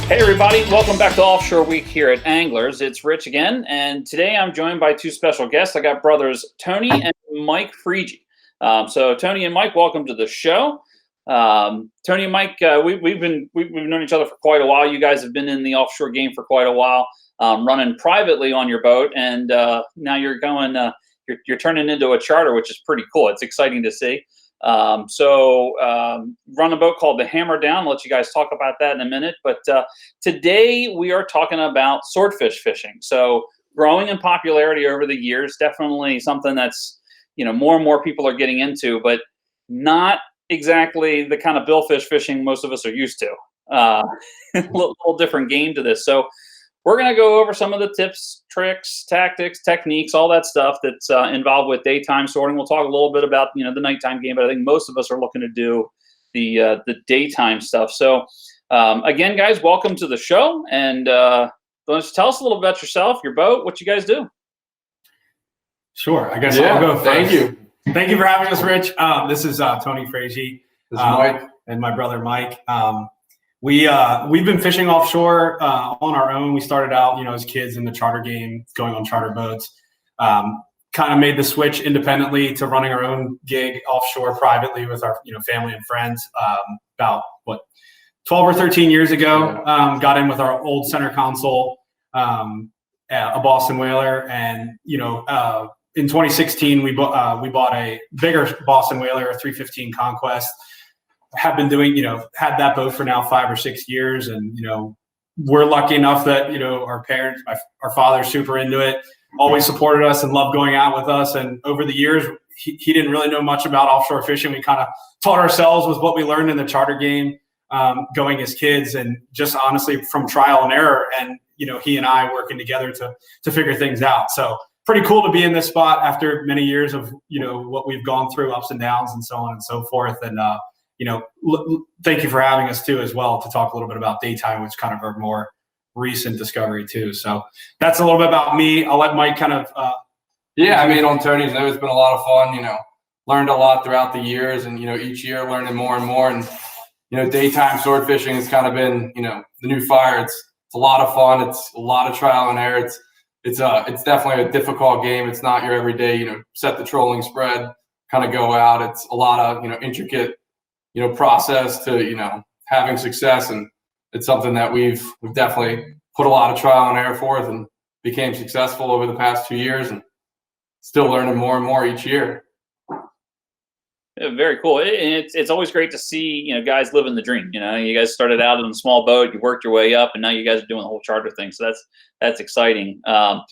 Hey everybody, welcome back to Offshore Week here at Anglers. It's Rich again, and today I'm joined by two special guests. I got brothers Tony and Mike Freiji. So Tony and Mike, welcome to the show. Tony and Mike, we've known each other for quite a while. You guys have been in the offshore game for quite a while, running privately on your boat, and now you're going. You're turning into a charter, which is pretty cool. It's exciting to see. Run a boat called the Hammer Down. I'll let you guys talk about that in a minute. But today we are talking about swordfish fishing. So growing in popularity over the years, definitely something that's, more and more people are getting into, but not exactly the kind of billfish fishing most of us are used to. A little different game to this. So we're going to go over some of the tips, tricks, tactics, techniques, all that stuff that's involved with daytime sorting. We'll talk a little bit about the nighttime game, but I think most of us are looking to do the daytime stuff. So again, guys, welcome to the show, and let's tell us a little about yourself, your boat, what you guys do. Sure, I guess I'll go first. Thank you for having us, Rich. This is Tony Freiji. This is Mike and my brother Mike. We've been fishing offshore on our own. We started out, as kids in the charter game, going on charter boats. Kind of made the switch independently to running our own gig offshore privately with our, family and friends. About 12 or 13 years ago, got in with our old center console, a Boston whaler, and in 2016 we bought a bigger Boston whaler, a 315 Conquest. Have been doing, had that boat for now 5 or 6 years. And, we're lucky enough that, our parents, our father's super into it, always supported us and loved going out with us. And over the years, he didn't really know much about offshore fishing. We kind of taught ourselves with what we learned in the charter game, going as kids, and just honestly from trial and error. And, he and I working together to figure things out. So pretty cool to be in this spot after many years of, what we've gone through, ups and downs and so on and so forth. And, thank you for having us too, as well, to talk a little bit about daytime, which is kind of our more recent discovery too. So that's a little bit about me. I'll let Mike kind of. On Tony's note, it's been a lot of fun. Learned a lot throughout the years, and each year learning more and more. And daytime sword fishing has kind of been the new fire. It's a lot of fun. It's a lot of trial and error. It's definitely a difficult game. It's not your everyday set the trolling spread, kind of go out. It's a lot of intricate process to having success, and it's something that we've definitely put a lot of trial and error forth and became successful over the past 2 years, and still learning more and more each year. Yeah, very cool. It's always great to see guys living the dream. You guys started out in a small boat, you worked your way up, and now you guys are doing the whole charter thing. So that's exciting. We're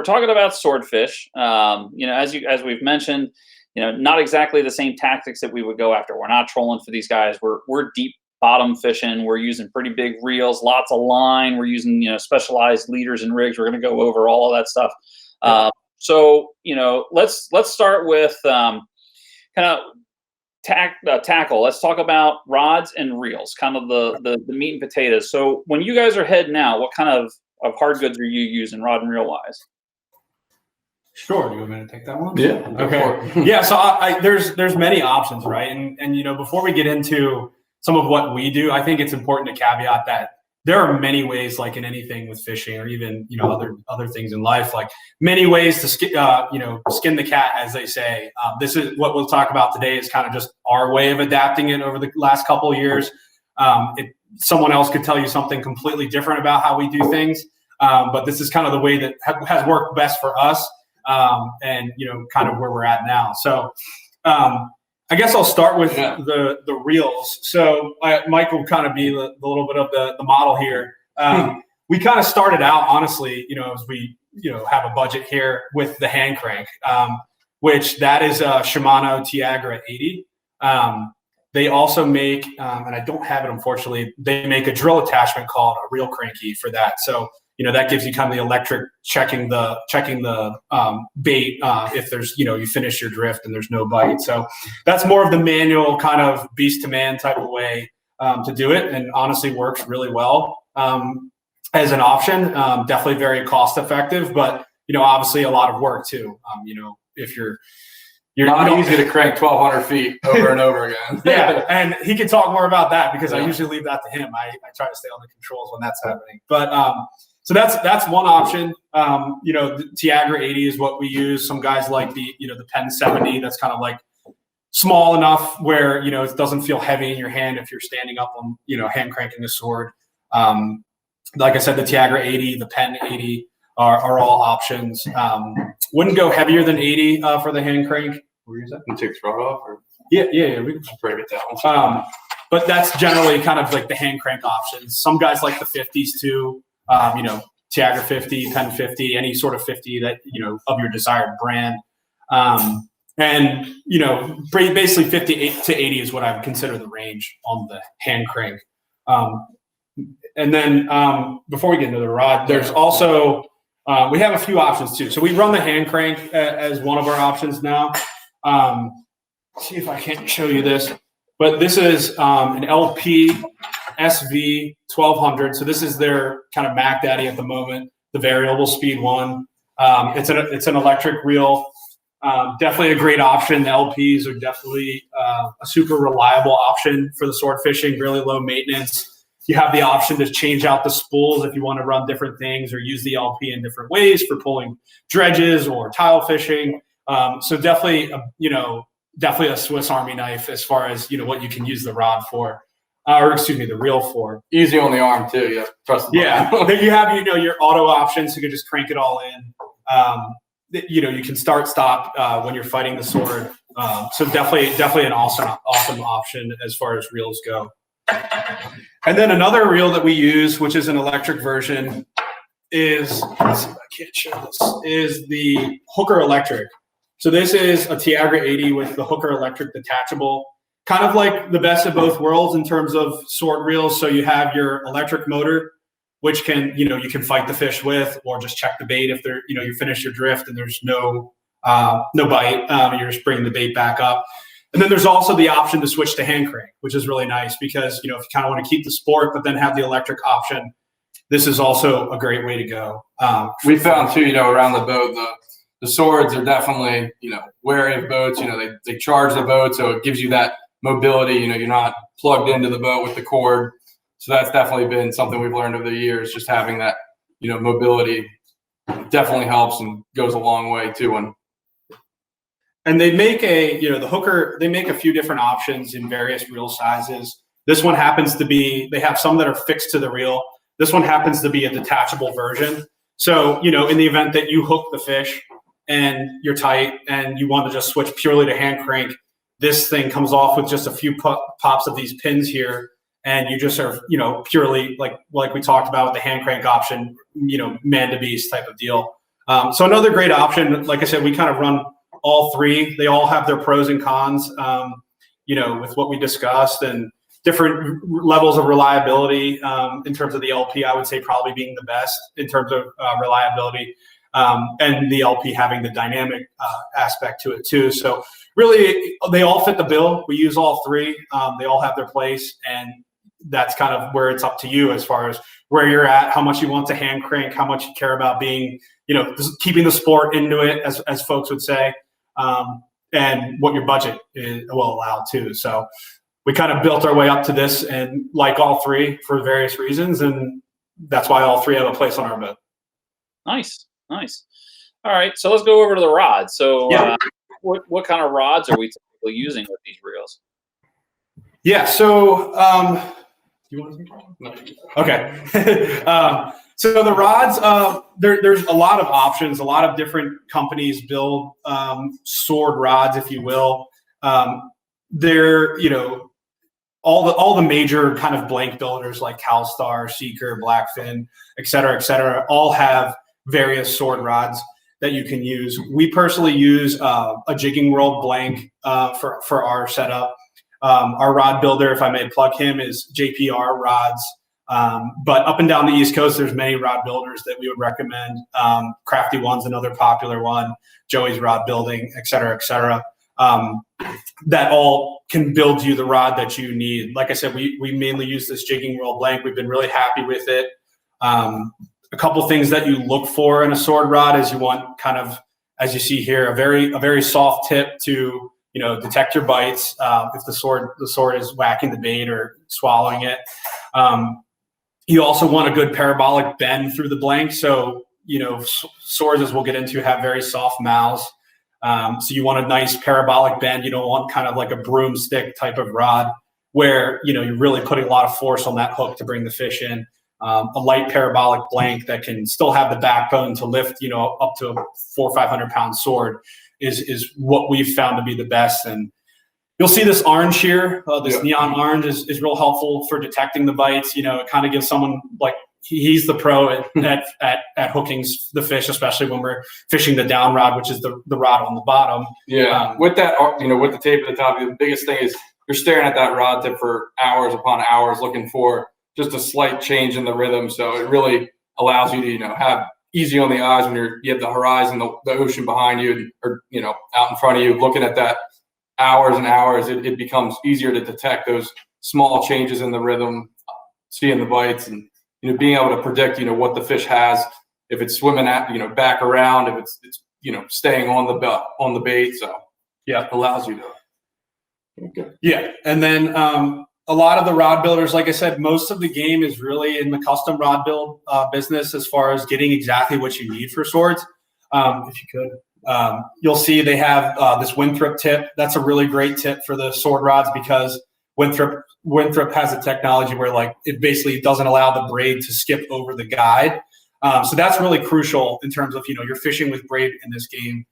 talking about swordfish. As we've mentioned, not exactly the same tactics that we would go after. We're not trolling for these guys. We're deep bottom fishing. We're using pretty big reels, lots of line. We're using specialized leaders and rigs. We're going to go over all of that stuff. Let's start with kind of tackle. Let's talk about rods and reels, kind of the meat and potatoes. So when you guys are heading out, what kind of hard goods are you using, rod and reel wise? Sure. Do you want me to take that one? Yeah. Okay. Yeah. So there's many options, right? And before we get into some of what we do, I think it's important to caveat that there are many ways, like in anything with fishing, or even other things in life, like many ways to skin the cat, as they say. This is what we'll talk about today. Is kind of just our way of adapting it over the last couple of years. Someone else could tell you something completely different about how we do things, but this is kind of the way that has worked best for us. And kind of where we're at now. So I guess I'll start with the reels. So Mike will kind of be the little bit of the model here. We kind of started out, honestly, as we have a budget here with the hand crank, which that is a Shimano Tiagra 80. They also make, and I don't have it, unfortunately, they make a drill attachment called a reel cranky for that. So that gives you kind of the electric checking the bait if there's you finish your drift and there's no bite. So that's more of the manual kind of beast to man type of way to do it, and honestly works really well as an option. Definitely very cost effective, but obviously a lot of work too. If you're You're not easy to crank 1,200 feet over and over again. Yeah, and he can talk more about that because I usually leave that to him. I try to stay on the controls when that's happening. But so that's one option. The Tiagra 80 is what we use. Some guys like the Pen 70. That's kind of like small enough where it doesn't feel heavy in your hand if you're standing up on hand cranking a sword. Like I said, the Tiagra 80, the Pen 80 are all options. Wouldn't go heavier than 80 for the hand crank. What were you saying? You take the rod off? Or? Yeah. We can break it down. But that's generally kind of like the hand crank options. Some guys like the 50s too. Tiagra 50, Pen 50, any sort of 50 that of your desired brand. And basically 58 to 80 is what I would consider the range on the hand crank. And then before we get into the rod, there's also we have a few options too. So we run the hand crank as one of our options now. See if I can't show you this, but this is an LP SV 1200. So this is their kind of Mac Daddy at the moment, the variable speed one. It's an electric reel. Definitely a great option. The LPs are definitely a super reliable option for the sword fishing, really low maintenance. You have the option to change out the spools if you want to run different things or use the LP in different ways for pulling dredges or tile fishing. So definitely a Swiss Army knife as far as what you can use the rod for, the reel for. Easy on the arm too. Yeah, trust the button. Then you have your auto options. So you can just crank it all in. You can start stop when you're fighting the sword. So definitely an awesome option as far as reels go. And then another reel that we use, which is an electric version, is the Hooker Electric. So this is a Tiagra 80 with the Hooker Electric detachable, kind of like the best of both worlds in terms of sword reels. So you have your electric motor, which can you can fight the fish with, or just check the bait if they're you finish your drift and there's no bite. You're just bringing the bait back up. And then there's also the option to switch to hand crank, which is really nice because, if you kind of want to keep the sport, but then have the electric option, this is also a great way to go. We found too, around the boat, the swords are definitely, wary of boats. They charge the boat, so it gives you that mobility. You're not plugged into the boat with the cord. So that's definitely been something we've learned over the years. Just having that, mobility definitely helps and goes a long way too. And they make the Hooker, they make a few different options in various reel sizes. This one happens to be, they have some that are fixed to the reel. This one happens to be a detachable version. So, in the event that you hook the fish and you're tight and you want to just switch purely to hand crank, this thing comes off with just a few pops of these pins here. And you just are, purely like we talked about with the hand crank option, man to beast type of deal. So another great option, like I said, we kind of run all three. They all have their pros and cons, with what we discussed and different levels of reliability. In terms of the LP, I would say probably being the best in terms of reliability, and the LP having the dynamic aspect to it too. So really, they all fit the bill. We use all three. They all have their place, and that's kind of where it's up to you as far as where you're at, how much you want to hand crank, how much you care about being, keeping the sport into it, as folks would say. And what your budget will allow too. So we kind of built our way up to this and like all three for various reasons. And that's why all three have a place on our boat. Nice. All right. So let's go over to the rods. So what kind of rods are we typically using with these reels? Yeah. So, do you want to speak? No. Okay. So the rods, there's a lot of options. A lot of different companies build sword rods, if you will. They're all the major kind of blank builders like Calstar, Seeker, Blackfin, et cetera, all have various sword rods that you can use. We personally use a Jigging World blank for our setup. Our rod builder, if I may plug him, is JPR Rods. But up and down the East Coast, there's many rod builders that we would recommend. Crafty One's another popular one, Joey's Rod Building, et cetera, that all can build you the rod that you need. Like I said, we mainly use this Jigging World blank. We've been really happy with it. A couple things that you look for in a sword rod is you want kind of as you see here, a very soft tip to detect your bites if the sword is whacking the bait or swallowing it. You also want a good parabolic bend through the blank. So swords, as we'll get into, have very soft mouths. So you want a nice parabolic bend. You don't want kind of like a broomstick type of rod where you're really putting a lot of force on that hook to bring the fish in. A light parabolic blank that can still have the backbone to lift up to a 400 or 500 pound sword is what we've found to be the best. And you'll see this orange here, this neon orange is real helpful for detecting the bites. It kind of gives someone like he's the pro at hooking the fish, especially when we're fishing the down rod, which is the rod on the bottom. Yeah, with that, with the tape at the top, the biggest thing is you're staring at that rod tip for hours upon hours, looking for just a slight change in the rhythm. So it really allows you to have easy on the eyes when you have the horizon, the ocean behind you, or out in front of you, looking at that hours and hours. It becomes easier to detect those small changes in the rhythm, seeing the bites, and being able to predict what the fish has, if it's swimming at back around, if it's staying on the bait. So yeah, it allows you to. Okay. Yeah, and then a lot of the rod builders, like I said, most of the game is really in the custom rod build business as far as getting exactly what you need for swords. If you could, you'll see they have this Winthrop tip. That's a really great tip for the sword rods because Winthrop has a technology where it basically doesn't allow the braid to skip over the guide. So that's really crucial in terms of, you're fishing with braid in this game.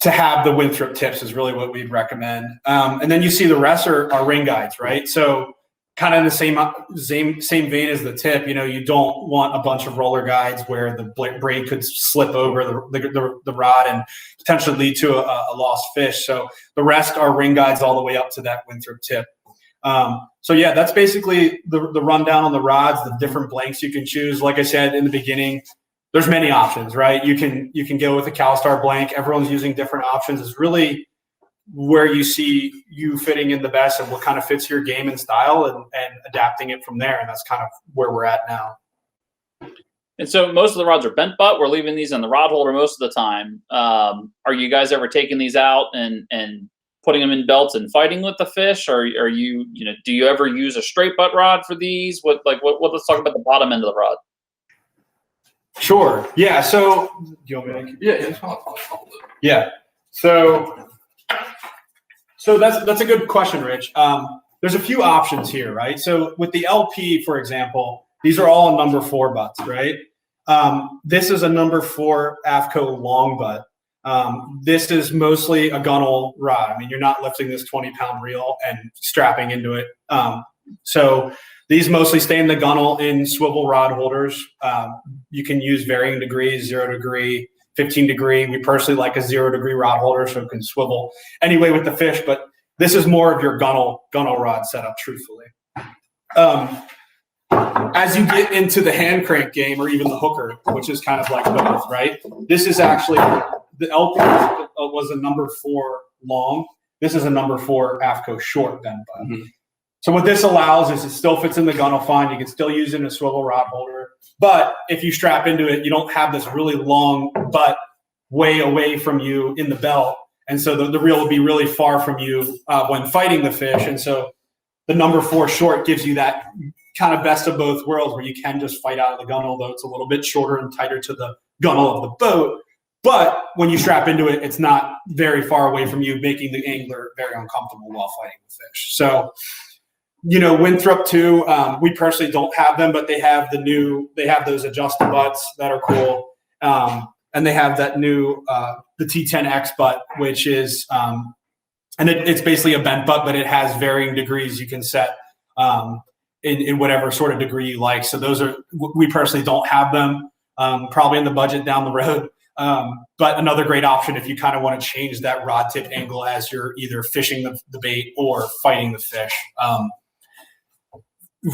To have the Winthrop tips is really what we'd recommend. And then you see the rest are ring guides, right? So kind of in the same vein as the tip, you don't want a bunch of roller guides where the braid could slip over the rod and potentially lead to a lost fish. So the rest are ring guides all the way up to that Winthrop tip. So yeah, that's basically the rundown on the rods, the different blanks you can choose. Like I said in the beginning, there's many options, right? You can go with a CalStar blank. Everyone's using different options. It's really where you see you fitting in the best and what kind of fits your game and style and adapting it from there. And that's kind of where we're at now. And so most of the rods are bent butt. We're leaving these in the rod holder most of the time. Are you guys ever taking these out and putting them in belts and fighting with the fish? Or are you, do you ever use a straight butt rod for these? Let's talk about the bottom end of the rod. Sure. Yeah. So, do you want me to? Yeah. So that's a good question, Rich. There's a few options here, right? So with the LP, for example, these are all number 4 butts, right? This is a number 4 AFCO long butt. This is mostly a gunnel rod. I mean, you're not lifting this 20-pound reel and strapping into it. So these mostly stay in the gunnel in swivel rod holders. You can use varying degrees, 0 degree, 15 degree. We personally like a 0 degree rod holder so it can swivel anyway with the fish, but this is more of your gunnel rod setup, truthfully. As you get into the hand crank game or even the hooker, which is kind of like both, right? This is actually, the LP was a number 4 long. This is a number 4 AFCO short bend butt. Mm-hmm. So what this allows is it still fits in the gunnel fine. You can still use it in a swivel rod holder. But if you strap into it, you don't have this really long butt way away from you in the belt. And so the reel will be really far from you when fighting the fish. And so the number 4 short gives you that kind of best of both worlds where you can just fight out of the gunnel, though it's a little bit shorter and tighter to the gunnel of the boat. But when you strap into it, it's not very far away from you, making the angler very uncomfortable while fighting the fish. So, Winthrop too, we personally don't have them, but they have those adjustable butts that are cool. And they have that new, the T10X butt, which is, and it's basically a bent butt, but it has varying degrees you can set in whatever sort of degree you like. So we personally don't have them, probably in the budget down the road. But another great option if you kind of want to change that rod tip angle as you're either fishing the bait or fighting the fish.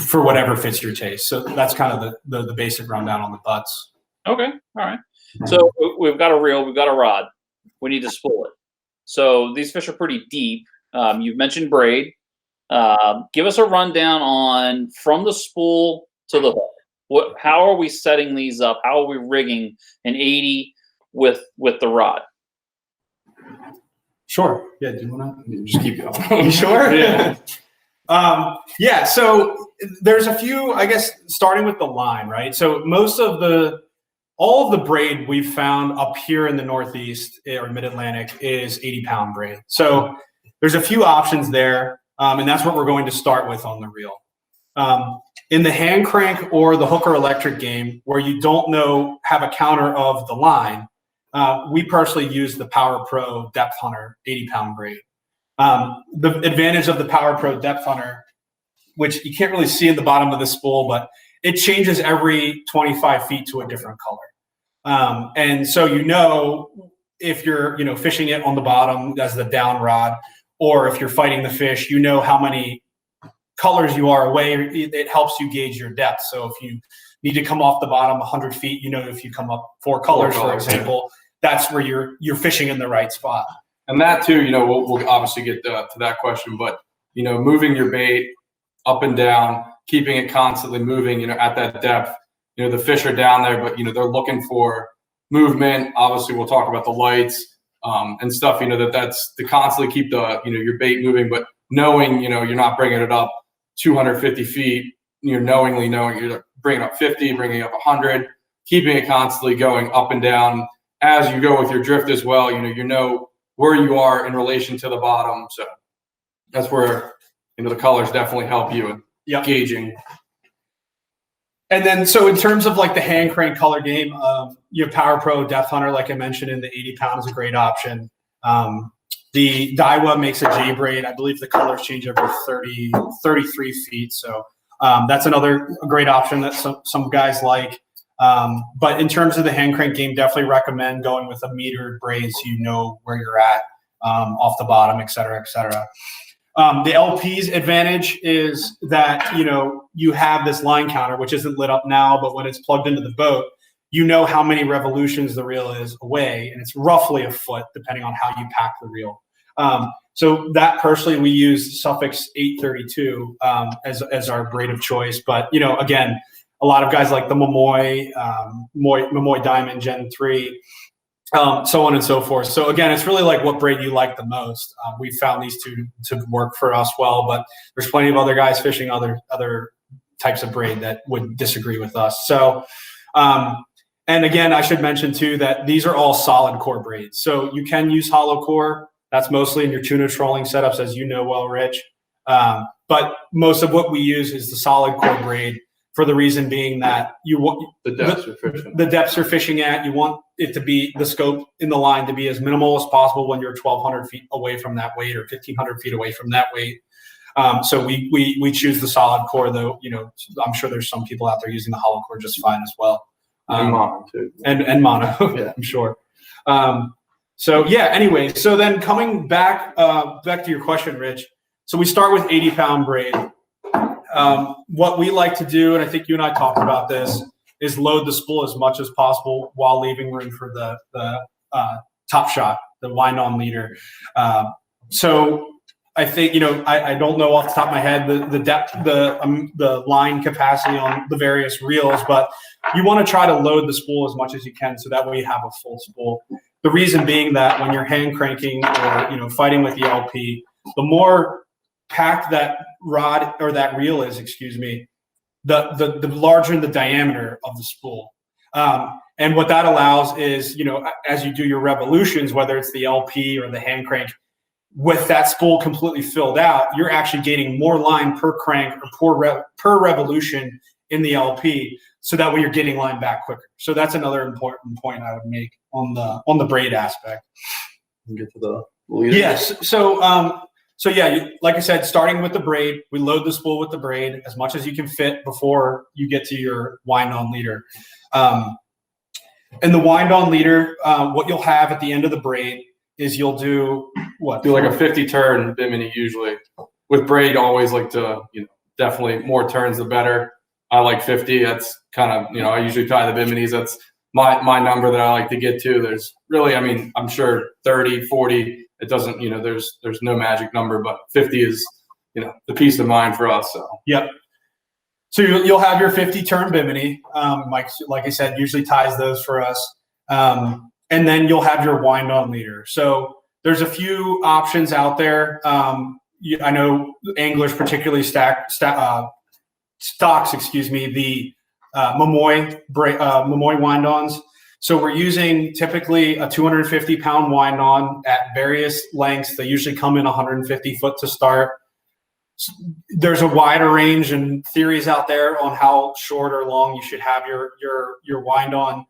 For whatever fits your taste. So that's kind of the basic rundown on the butts. Okay. All right. So we've got a reel, we've got a rod. We need to spool it. So these fish are pretty deep. You've mentioned braid. Give us a rundown on from the spool to the hook. How are we setting these up? How are we rigging an 80 with the rod? Sure. Yeah. Do you want You just keep going. You sure? Yeah. Yeah. So there's a few, I guess, starting with the line, right? So all of the braid we've found up here in the Northeast or Mid-Atlantic is 80-pound braid. So there's a few options there, and that's what we're going to start with on the reel. In the hand crank or the hooker electric game, where you don't have a counter of the line, we personally use the Power Pro Depth Hunter 80-pound braid. The advantage of the Power Pro Depth Hunter, which you can't really see in the bottom of the spool, but it changes every 25 feet to a different color. And so if you're fishing it on the bottom as the down rod, or if you're fighting the fish, how many colors you are away. It helps you gauge your depth. So if you need to come off the bottom 100 feet, if you come up four colors, for example, that's where you're fishing in the right spot. And that too, we'll obviously get to that question, but moving your bait up and down, keeping it constantly moving, at that depth. The fish are down there, but they're looking for movement. Obviously, we'll talk about the lights and stuff. That's to constantly keep the your bait moving, but knowing you're not bringing it up 250 feet. Knowing you're bringing up 50, bringing up 100, keeping it constantly going up and down as you go with your drift as well. Where you are in relation to the bottom. So that's where the colors definitely help you in gauging. And then, so in terms of like the hand crank color game, your Power Pro Depth Hunter, like I mentioned, in the 80-pound is a great option. The Daiwa makes a J braid. I believe the colors change every 33 feet. So that's another great option that some guys like. But in terms of the hand crank game, definitely recommend going with a metered braid so you know where you're at off the bottom, et cetera, et cetera. The LP's advantage is that, you have this line counter, which isn't lit up now, but when it's plugged into the boat, how many revolutions the reel is away, and it's roughly a foot, depending on how you pack the reel. So that personally, we use Suffix 832 as our braid of choice. But, again, a lot of guys like the Momoy Diamond Gen 3, so on and so forth. So again, it's really like what braid you like the most. We found these two to work for us well, but there's plenty of other guys fishing other types of braid that would disagree with us. So, and again, I should mention too that these are all solid core braids. So you can use hollow core. That's mostly in your tuna trolling setups, as you know well, Rich. But most of what we use is the solid core braid, for the reason being that you want the depths you're fishing at. You want it to be the scope in the line to be as minimal as possible when you're 1,200 feet away from that weight or 1,500 feet away from that weight. So we choose the solid core, though. I'm sure there's some people out there using the hollow core just fine as well. And mono too. And mono, yeah, I'm sure. So yeah. Anyway, so then coming back to your question, Rich. So we start with 80-pound braid. What we like to do, and I think you and I talked about this, is load the spool as much as possible while leaving room for the top shot, the wind-on leader. So I think, I don't know off the top of my head the depth, the line capacity on the various reels, but you want to try to load the spool as much as you can so that way you have a full spool. The reason being that when you're hand cranking or fighting with the LP, the more packed that rod or that reel is, the larger the diameter of the spool. And what that allows is, as you do your revolutions, whether it's the LP or the hand crank, with that spool completely filled out, you're actually gaining more line per crank or per revolution in the LP, so that way you're getting line back quicker. So that's another important point I would make on the braid aspect. Get to the leader. Yes. So yeah, like I said, starting with the braid, we load the spool with the braid as much as you can fit before you get to your wind-on leader. And the wind-on leader, what you'll have at the end of the braid is you'll do what? Do like a 50 turn Bimini usually. With braid, always like to, definitely more turns the better. I like 50. That's kind of, I usually tie the Biminis. That's my number that I like to get to. There's really, I'm sure 30, 40. It doesn't, there's no magic number, but 50 is, the peace of mind for us. So yep. So you'll have your 50 turn Bimini. Mike, like I said, usually ties those for us. and then you'll have your wind on leader. So there's a few options out there. I know anglers particularly stocks, the Momoy wind-ons. So we're using typically a 250-pound wind-on at various lengths. They usually come in 150 foot to start. There's a wider range and theories out there on how short or long you should have your wind-on,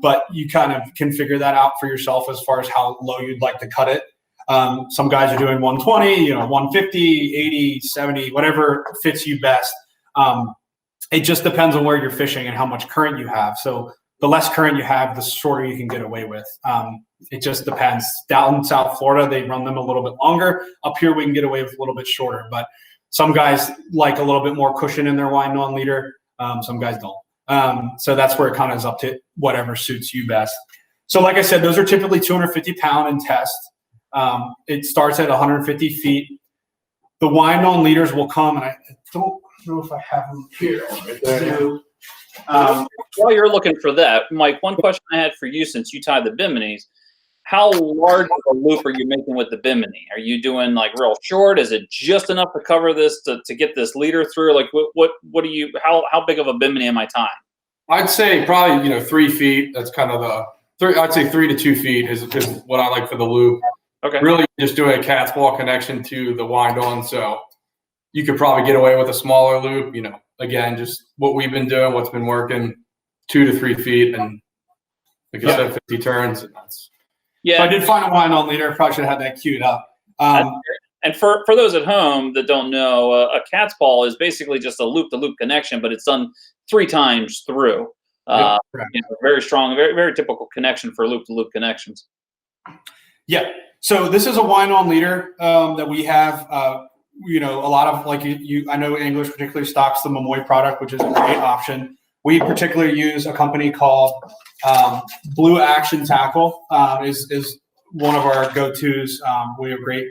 but you kind of can figure that out for yourself as far as how low you'd like to cut it. Some guys are doing 120, 150, 80, 70, whatever fits you best. It just depends on where you're fishing and how much current you have. So the less current you have, the shorter you can get away with. It just depends. Down in South Florida, they run them a little bit longer. Up here, we can get away with a little bit shorter. But some guys like a little bit more cushion in their wind-on leader. Some guys don't. So that's where it kind of is up to whatever suits you best. So like I said, those are typically 250-pound in test. It starts at 150 feet. The wind-on leaders will come, and I don't know if I have them here. Right there. While you're looking for that, Mike, one question I had for you since you tied the Biminis, how large of a loop are you making with the Bimini? Are you doing like real short? Is it just enough to cover this to get this leader through? Like what do you, how big of a Bimini am I tying? I'd say probably, 3 feet. That's kind of I'd say 3 to 2 feet is what I like for the loop. Okay. Really just doing a cat's paw connection to the wind on. So you could probably get away with a smaller loop, again, just what we've been doing, what's been working, 2 to 3 feet. And like I said, 50 turns. Yeah. So I did find a wind on leader. Probably should have had that queued up. And for those at home that don't know, a cat's paw is basically just a loop-to-loop connection, but it's done 3 times through. Very strong, very, very typical connection for loop-to-loop connections. Yeah. So this is a wind-on leader that we have. A lot of I know anglers particularly stocks the Momoy product, which is a great option. We particularly use a company called Blue Action Tackle. Is one of our go-tos. We have a great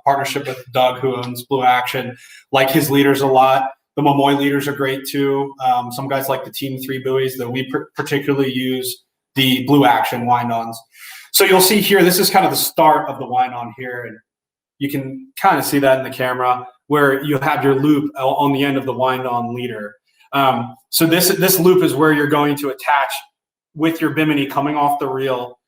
partnership with Doug, who owns Blue Action. Like his leaders a lot. The Momoy leaders are great too. Some guys like the Team 3 buoys, though we particularly use the Blue Action wind-ons. So you'll see here, this is kind of the start of the wind-on here, and you can kind of see that in the camera where you have your loop on the end of the wind-on leader. So this loop is where you're going to attach with your Bimini coming off the reel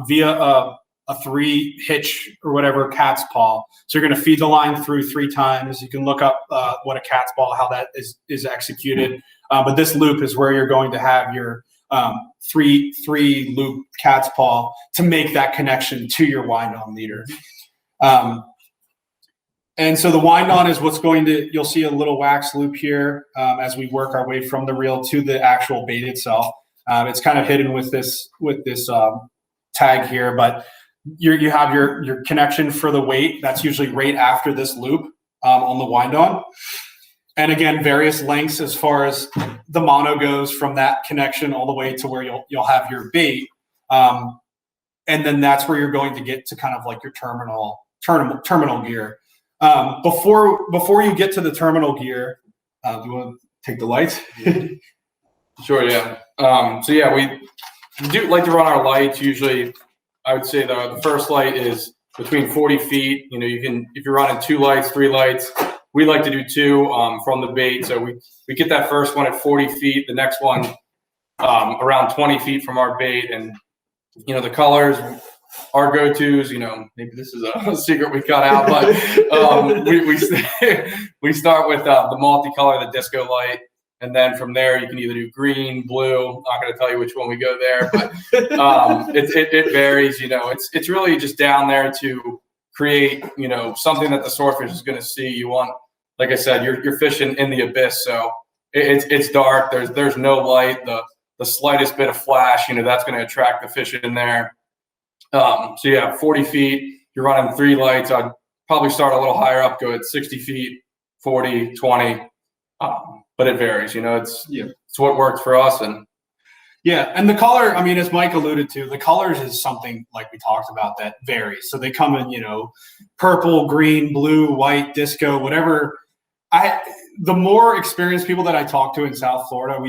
via a 3 hitch or whatever cat's paw. So you're going to feed the line through 3 times. You can look up what a cat's paw, how that is executed. But this loop is where you're going to have your three loop cat's paw to make that connection to your wind-on leader. And so the wind-on is what's you'll see a little wax loop here as we work our way from the reel to the actual bait itself. It's kind of hidden with this tag here, but you have your connection for the weight. That's usually right after this loop on the wind-on. And again, various lengths as far as the mono goes from that connection all the way to where you'll have your bait. And then that's where you're going to get to kind of like your terminal gear. Before you get to the terminal gear, do you want to take the lights? Sure, yeah. So yeah, we do like to run our lights. Usually, I would say the first light is between 40 feet. You can, if you're running 2 lights, 3 lights, we like to do 2 from the bait. So we get that first one at 40 feet, the next one around 20 feet from our bait. And, the colors, our go-tos, maybe this is a secret we cut out, but we start with the multicolor, the disco light. And then from there, you can either do green, blue. I'm not going to tell you which one we go there, but it varies. It's really just down there to create, something that the swordfish is going to see. You want, like I said, you're fishing in the abyss, so it's dark. There's no light. The slightest bit of flash, that's going to attract the fish in there. So yeah, 40 feet. You're running 3 lights. I'd probably start a little higher up, go at 60 feet, 40, 20. But it varies, it's what works for us. And yeah, and the color, as Mike alluded to, the colors is something like we talked about that varies. So they come in, purple, green, blue, white, disco, whatever. The more experienced people that I talk to in South Florida,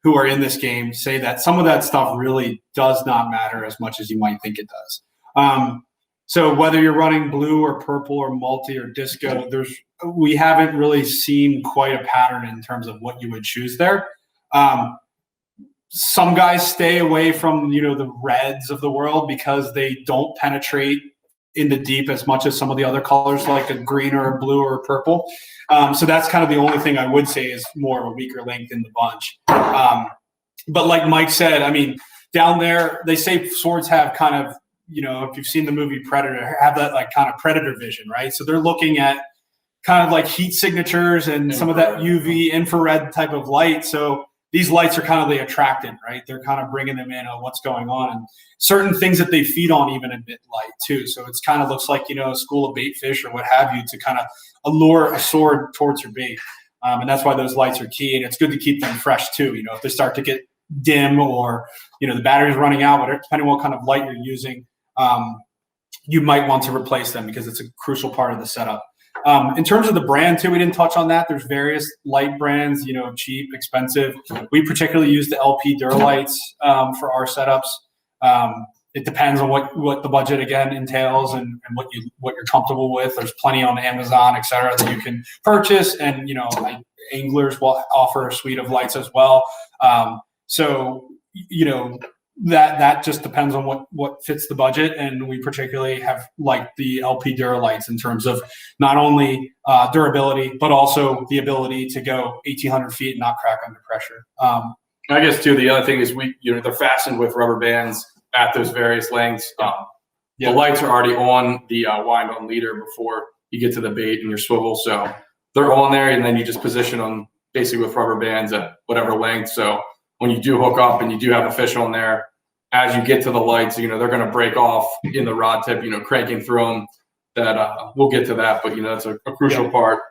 who are in this game say that some of that stuff really does not matter as much as you might think it does. So whether you're running blue or purple or multi or disco, we haven't really seen quite a pattern in terms of what you would choose there. Some guys stay away from, the reds of the world because they don't penetrate in the deep as much as some of the other colors like a green or a blue or a purple. So that's kind of the only thing I would say is more of a weaker link in the bunch. But like Mike said, I mean, down there, they say swords have kind of, if you've seen the movie Predator, have that like kind of predator vision, right? So they're looking at kind of like heat signatures and some of that UV infrared type of light. So these lights are kind of the attractant, right? They're kind of bringing them in on what's going on, and certain things that they feed on even emit light too. So it's kind of looks like, a school of bait fish or what have you to kind of allure a sword towards your bait. And that's why those lights are key, and it's good to keep them fresh too. If they start to get dim or, the battery's running out, depending on what kind of light you're using, you might want to replace them because it's a crucial part of the setup. In terms of the brand too, we didn't touch on that. There's various light brands, cheap, expensive. We particularly use the LP Duralights for our setups. It depends on what the budget again entails and what you're comfortable with. There's plenty on Amazon, et cetera, that you can purchase, and Anglers will offer a suite of lights as well. So that just depends on what fits the budget, and we particularly have liked the LP Duralights in terms of not only durability but also the ability to go 1,800 feet and not crack under pressure. I guess too, the other thing is they're fastened with rubber bands at those various lengths. The lights are already on the wind-on leader before you get to the bait and your swivel, so they're on there, and then you just position them basically with rubber bands at whatever length. So when you do hook up and you do have a fish on there, as you get to the lights, they're going to break off in the rod tip, cranking through them. That we'll get to that, but that's a crucial part.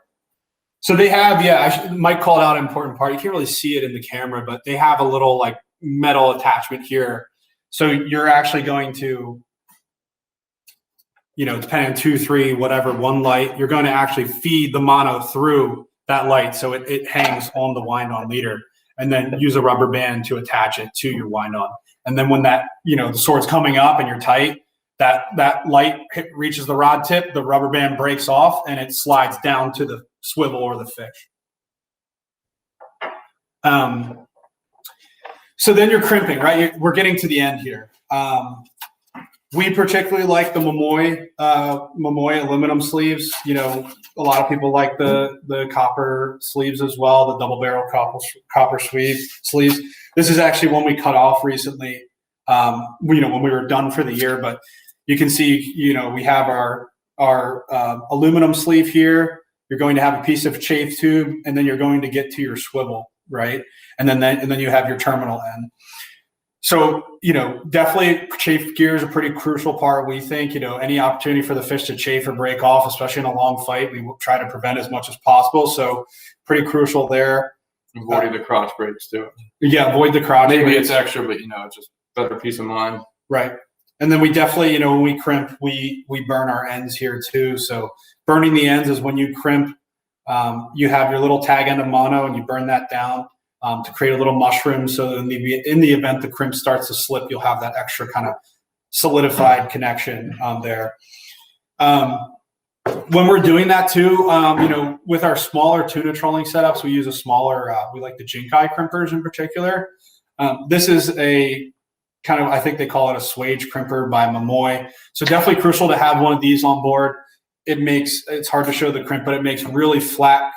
So they have, Mike called out an important part. You can't really see it in the camera, but they have a little like metal attachment here. So you're actually going to, depending on 2, 3, whatever, one light, you're going to actually feed the mono through that light. So it hangs on the wind-on leader, and then use a rubber band to attach it to your wind-on. And then when that, the sword's coming up and you're tight, that light reaches the rod tip, the rubber band breaks off, and it slides down to the swivel or the fish. So then you're crimping, right? We're getting to the end here. We particularly like the Momoy aluminum sleeves. A lot of people like the copper sleeves as well, the double barrel copper sleeves. This is actually one we cut off recently, when we were done for the year. But you can see, we have our aluminum sleeve here. You're going to have a piece of chafe tube, and then you're going to get to your swivel, right? And then you have your terminal end. So, definitely chafe gear is a pretty crucial part. We think, any opportunity for the fish to chafe or break off, especially in a long fight, we will try to prevent as much as possible. So pretty crucial there. Avoiding the crotch breaks too. Yeah, avoid the crotch breaks. Maybe it's extra, but, it's just better peace of mind. Right. And then we definitely, when we crimp, we burn our ends here too. So burning the ends is when you crimp, you have your little tag end of mono and you burn that down. To create a little mushroom, so in the event the crimp starts to slip, you'll have that extra kind of solidified connection there. When we're doing that too, with our smaller tuna trolling setups, we use a smaller, we like the Jinkai crimpers in particular. This is a kind of, I think they call it a swage crimper by Momoy. So definitely crucial to have one of these on board. It's hard to show the crimp, but it makes really flat,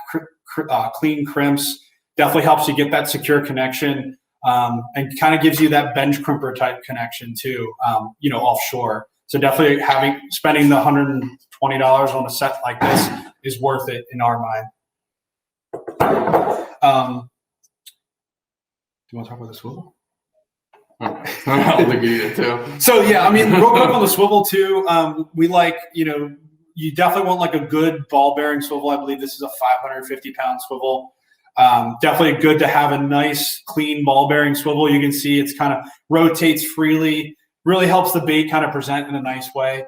clean crimps. Definitely helps you get that secure connection, and kind of gives you that bench crimper type connection too, offshore. So definitely spending the $120 on a set like this is worth it in our mind. Do you want to talk about the swivel? I'll think you did too. So yeah, real quick on the swivel too. We like, you definitely want like a good ball bearing swivel. I believe this is a 550-pound swivel. Definitely good to have a nice clean ball bearing swivel. You can see it's kind of rotates freely, really helps the bait kind of present in a nice way.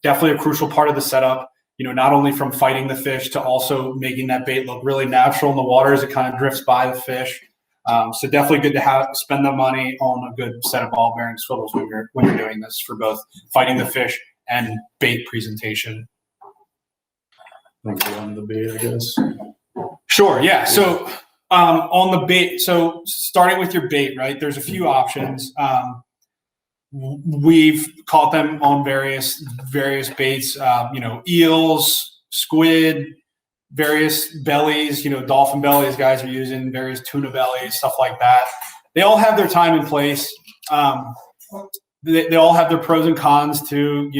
Definitely a crucial part of the setup, not only from fighting the fish to also making that bait look really natural in the water as it kind of drifts by the fish. So definitely good to spend the money on a good set of ball bearing swivels when you're doing this for both fighting the fish and bait presentation. On the bait, I guess. Sure. Yeah. So on the bait, so starting with your bait, right? There's a few options. We've caught them on various baits. Eels, squid, various bellies. Dolphin bellies. Guys are using various tuna bellies, stuff like that. They all have their time and place. They all have their pros and cons too.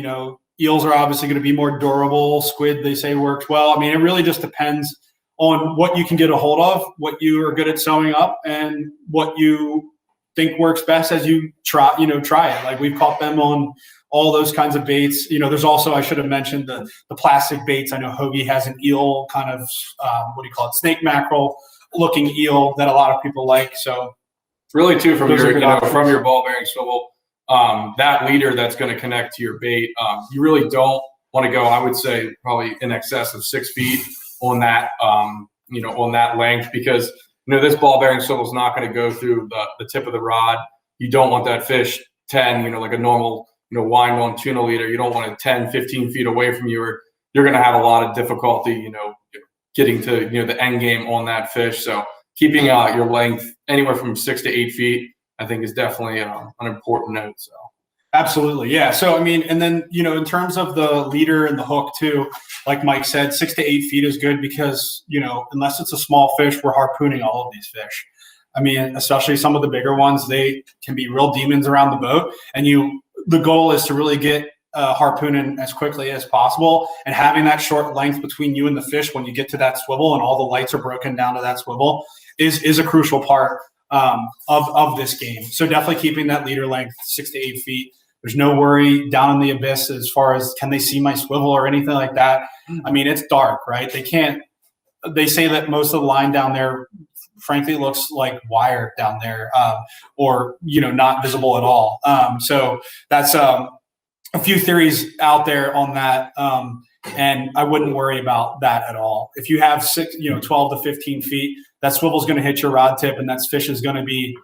Eels are obviously going to be more durable. Squid, they say, works well. I mean, it really just depends on what you can get a hold of, what you are good at sewing up, and what you think works best as you try it. Like, we've caught them on all those kinds of baits. There's also, I should have mentioned, the plastic baits. I know Hoagie has an eel kind of, snake mackerel looking eel that a lot of people like. So really too, from your ball bearing swivel, that leader that's going to connect to your bait, you really don't want to go, I would say, probably in excess of 6 feet on that, on that length, because this ball bearing swivel is not going to go through the tip of the rod. You don't want that fish 10, like a normal, wind on tuna leader. You don't want it 10, 15 feet away from you, or you're going to have a lot of difficulty, getting to, the end game on that fish. So keeping your length anywhere from 6 to 8 feet, I think, is definitely an important note. So. Absolutely. Yeah. So, I mean, and then, in terms of the leader and the hook too, like Mike said, 6 to 8 feet is good because, unless it's a small fish, we're harpooning all of these fish. I mean, especially some of the bigger ones, they can be real demons around the boat. And the goal is to really get harpooning as quickly as possible, and having that short length between you and the fish when you get to that swivel and all the lights are broken down to that swivel is a crucial part of this game. So definitely keeping that leader length 6 to 8 feet. There's no worry down in the abyss as far as can they see my swivel or anything like that. I mean, it's dark, right? They say that most of the line down there, frankly, looks like wire down there, or, not visible at all. So that's a few theories out there on that. And I wouldn't worry about that at all. If you have 12 to 15 feet, that swivel is going to hit your rod tip, and that fish is going to be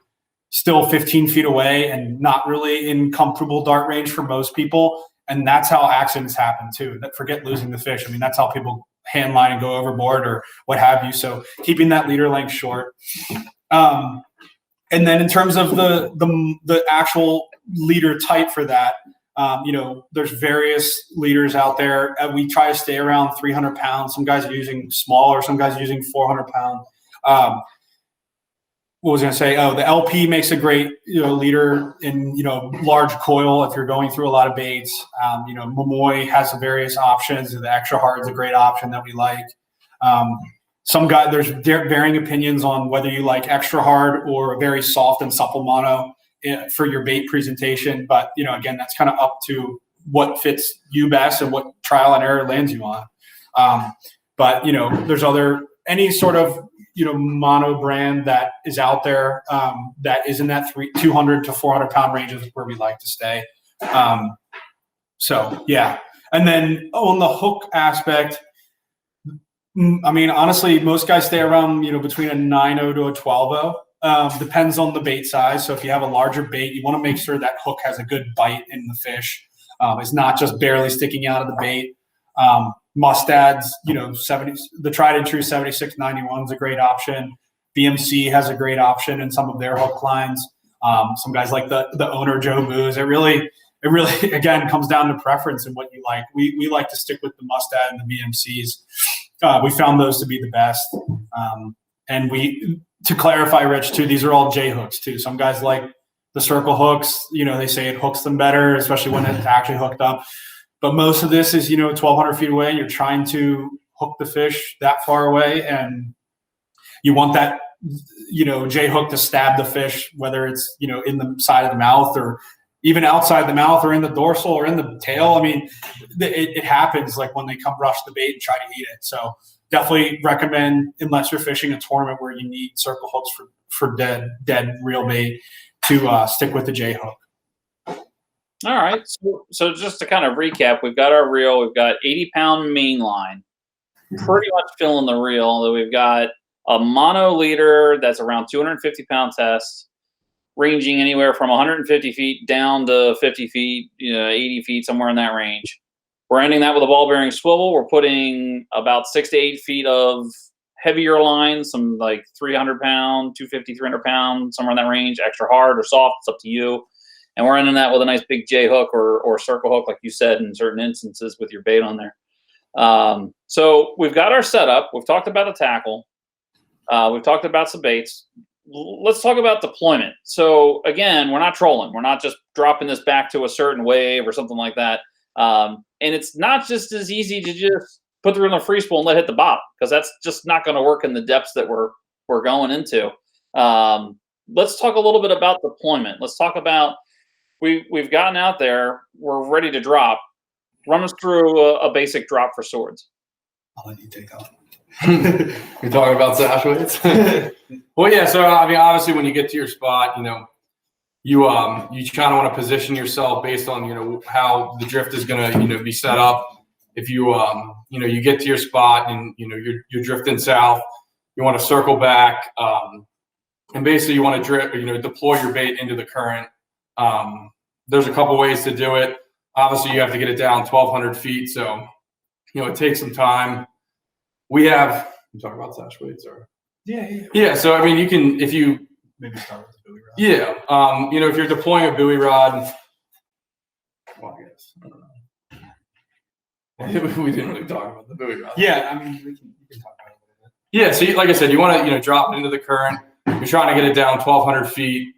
still 15 feet away and not really in comfortable dart range for most people. And that's how accidents happen too. Forget losing the fish. I mean, that's how people hand line and go overboard or what have you. So keeping that leader length short. And then in terms of the actual leader type for that, there's various leaders out there. We try to stay around 300 pounds. Some guys are using smaller, some guys are using 400 pound. What was I going to say? Oh, the LP makes a great, leader in, large coil if you're going through a lot of baits. Momoy has some various options. The extra hard is a great option that we like. There's varying opinions on whether you like extra hard or a very soft and supple mono for your bait presentation. But, again, that's kind of up to what fits you best and what trial and error lands you on. But, there's any sort of, mono brand that is out there that is in that 200 to 400 pound range is where we like to stay. So, yeah. And then on the hook aspect, I mean, honestly, most guys stay around, between a 9.0 to a 12.0. Depends on the bait size. So if you have a larger bait, you want to make sure that hook has a good bite in the fish. It's not just barely sticking out of the bait. Mustads, 70, the tried and true 7691 is a great option. BMC has a great option in some of their hook lines. Some guys like the owner Joe Booz. It really again comes down to preference and what you like. We like to stick with the Mustad and the BMCs. We found those to be the best. And to clarify, Rich, too, these are all J hooks too. Some guys like the circle hooks. They say it hooks them better, especially when it's actually hooked up. But most of this is, 1,200 feet away, and you're trying to hook the fish that far away, and you want that, J hook to stab the fish, whether it's, in the side of the mouth or even outside the mouth or in the dorsal or in the tail. I mean, it happens like when they come rush the bait and try to eat it. So definitely recommend, unless you're fishing a tournament where you need circle hooks for dead real bait, to stick with the J hook. All right. So just to kind of recap, we've got our reel. We've got 80-pound main line, pretty much filling the reel. We've got a mono leader that's around 250 pound test, ranging anywhere from 150 feet down to 50 feet, 80 feet, somewhere in that range. We're ending that with a ball bearing swivel. We're putting about 6 to 8 feet of heavier lines, some like 300 pound, 250, 300 pound, somewhere in that range, extra hard or soft, it's up to you. And we're ending that with a nice big J hook or circle hook, like you said, in certain instances with your bait on there. So we've got our setup. We've talked about a tackle. We've talked about some baits. Let's talk about deployment. So again, we're not trolling. We're not just dropping this back to a certain wave or something like that. And it's not just as easy to just put the reel in a free spool and let it hit the bottom, because that's just not going to work in the depths that we're going into. Let's talk a little bit about deployment. Let's talk about we've gotten out there. We're ready to drop. Run us through a basic drop for swords. I'll let you take off. You're talking about sash weights? Well, yeah. So I mean, obviously, when you get to your spot, you kind of want to position yourself based on how the drift is going to be set up. If you you get to your spot and you're drifting south, you want to circle back, and basically you want to deploy your bait into the current. There's a couple ways to do it. Obviously, you have to get it down 1,200 feet, so it takes some time. You talking about sash weights or? Yeah. So I mean, you can Maybe start with the buoy rod. Yeah. If you're deploying a buoy rod, well, I guess I don't know. We didn't really talk about the buoy rod. Yeah, I mean, we can talk about it a little bit. Yeah. So like I said, you want to drop it into the current. You're trying to get it down 1,200 feet.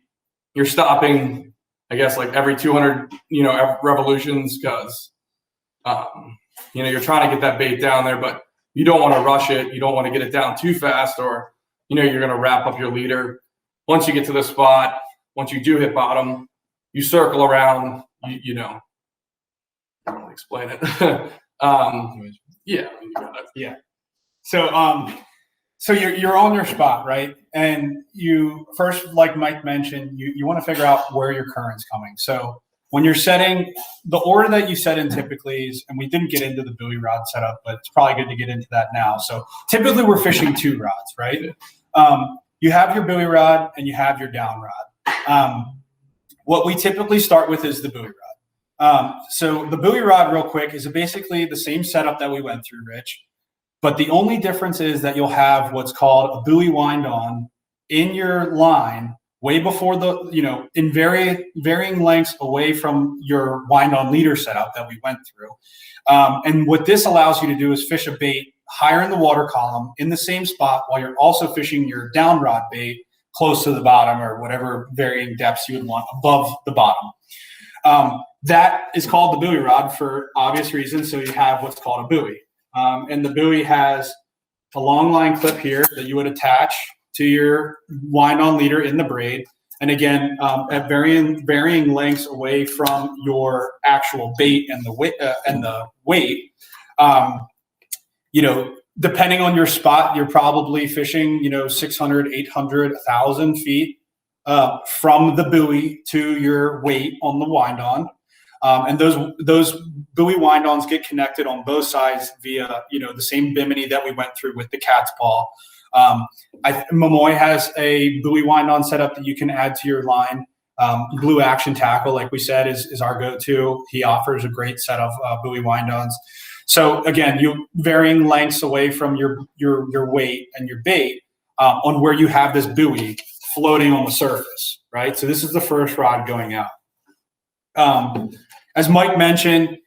You're stopping, I guess, like every 200 revolutions, because you're trying to get that bait down there, but you don't want to rush it. You don't want to get it down too fast, or you're going to wrap up your leader. Once you get to the spot, once you do hit bottom, you circle around. I don't want to explain it. Yeah. So you're on your spot, right? And you first, like Mike mentioned, you want to figure out where your current's coming. So when you're setting, the order that you set in typically is, and we didn't get into the buoy rod setup, but it's probably good to get into that now. So typically we're fishing 2 rods, right? You have your buoy rod and you have your down rod. What we typically start with is the buoy rod. So the buoy rod, real quick, is basically the same setup that we went through, Rich. But the only difference is that you'll have what's called a buoy wind on in your line way before in varying lengths away from your wind on leader setup that we went through. And what this allows you to do is fish a bait higher in the water column in the same spot while you're also fishing your down rod bait close to the bottom, or whatever varying depths you would want above the bottom. That is called the buoy rod for obvious reasons. So you have what's called a buoy. And the buoy has a long line clip here that you would attach to your wind on leader in the braid. And again, at varying lengths away from your actual bait and the weight. Depending on your spot, you're probably fishing, 600, 800, 1,000 feet from the buoy to your weight on the wind on. And those buoy wind-ons get connected on both sides via, the same Bimini that we went through with the cat's paw. Momoy has a buoy wind-on setup that you can add to your line. Blue Action Tackle, like we said, is our go-to. He offers a great set of buoy wind-ons. So again, you varying lengths away from your weight and your bait on where you have this buoy floating on the surface, right? So this is the first rod going out. As Mike mentioned,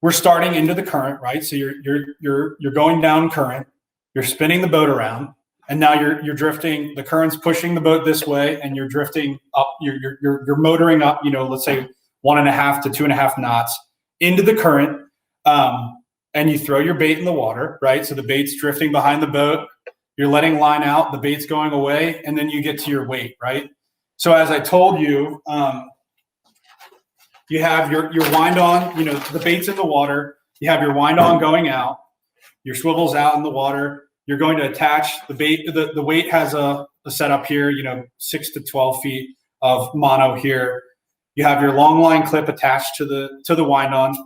we're starting into the current, right? So you're going down current, you're spinning the boat around, and now you're drifting. The current's pushing the boat this way, and you're drifting up. You're motoring up, let's say 1.5 to 2.5 knots into the current, and you throw your bait in the water, right? So the bait's drifting behind the boat. You're letting line out, the bait's going away, and then you get to your weight, right? So as I told you, you have your wind on, the bait's in the water. You have your wind on going out. Your swivel's out in the water. You're going to attach the bait. The weight has a setup here, 6 to 12 feet of mono here. You have your long line clip attached to the wind on.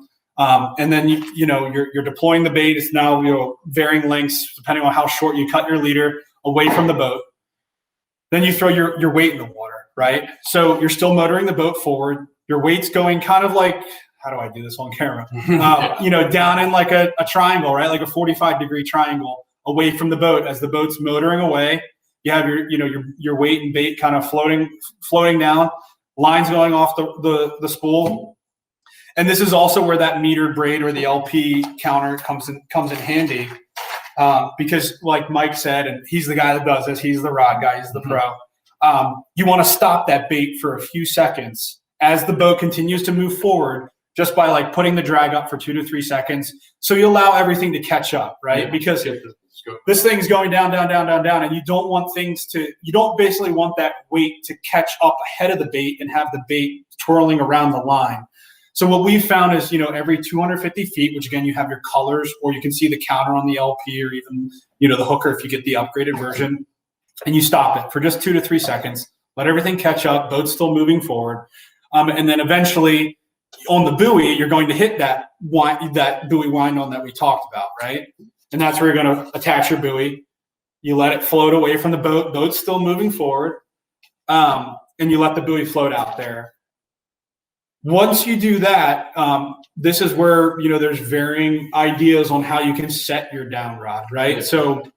And then you're deploying the bait. It's now varying lengths depending on how short you cut your leader away from the boat. Then you throw your weight in the water, right? So you're still motoring the boat forward. Your weight's going kind of like, how do I do this on camera? Down in like a triangle, right? Like a 45-degree triangle away from the boat. As the boat's motoring away, you have your weight and bait kind of floating down, lines going off the spool. And this is also where that metered braid or the LP counter comes in handy. Because like Mike said, and he's the guy that does this, he's the rod guy, he's the pro. You want to stop that bait for a few seconds as the boat continues to move forward, just by like putting the drag up for 2 to 3 seconds. So you allow everything to catch up, right? Yeah, because this thing's going down, and you don't basically want that weight to catch up ahead of the bait and have the bait twirling around the line. So what we've found is, every 250 feet, which again, you have your colors, or you can see the counter on the LP, or even, the hooker if you get the upgraded version, and you stop it for just 2 to 3 seconds, let everything catch up, boat's still moving forward. And then eventually on the buoy, you're going to hit that buoy wind on that we talked about, right? And that's where you're going to attach your buoy. You let it float away from the boat, boat's still moving forward, and you let the buoy float out there. Once you do that, this is where, there's varying ideas on how you can set your down rod, right? So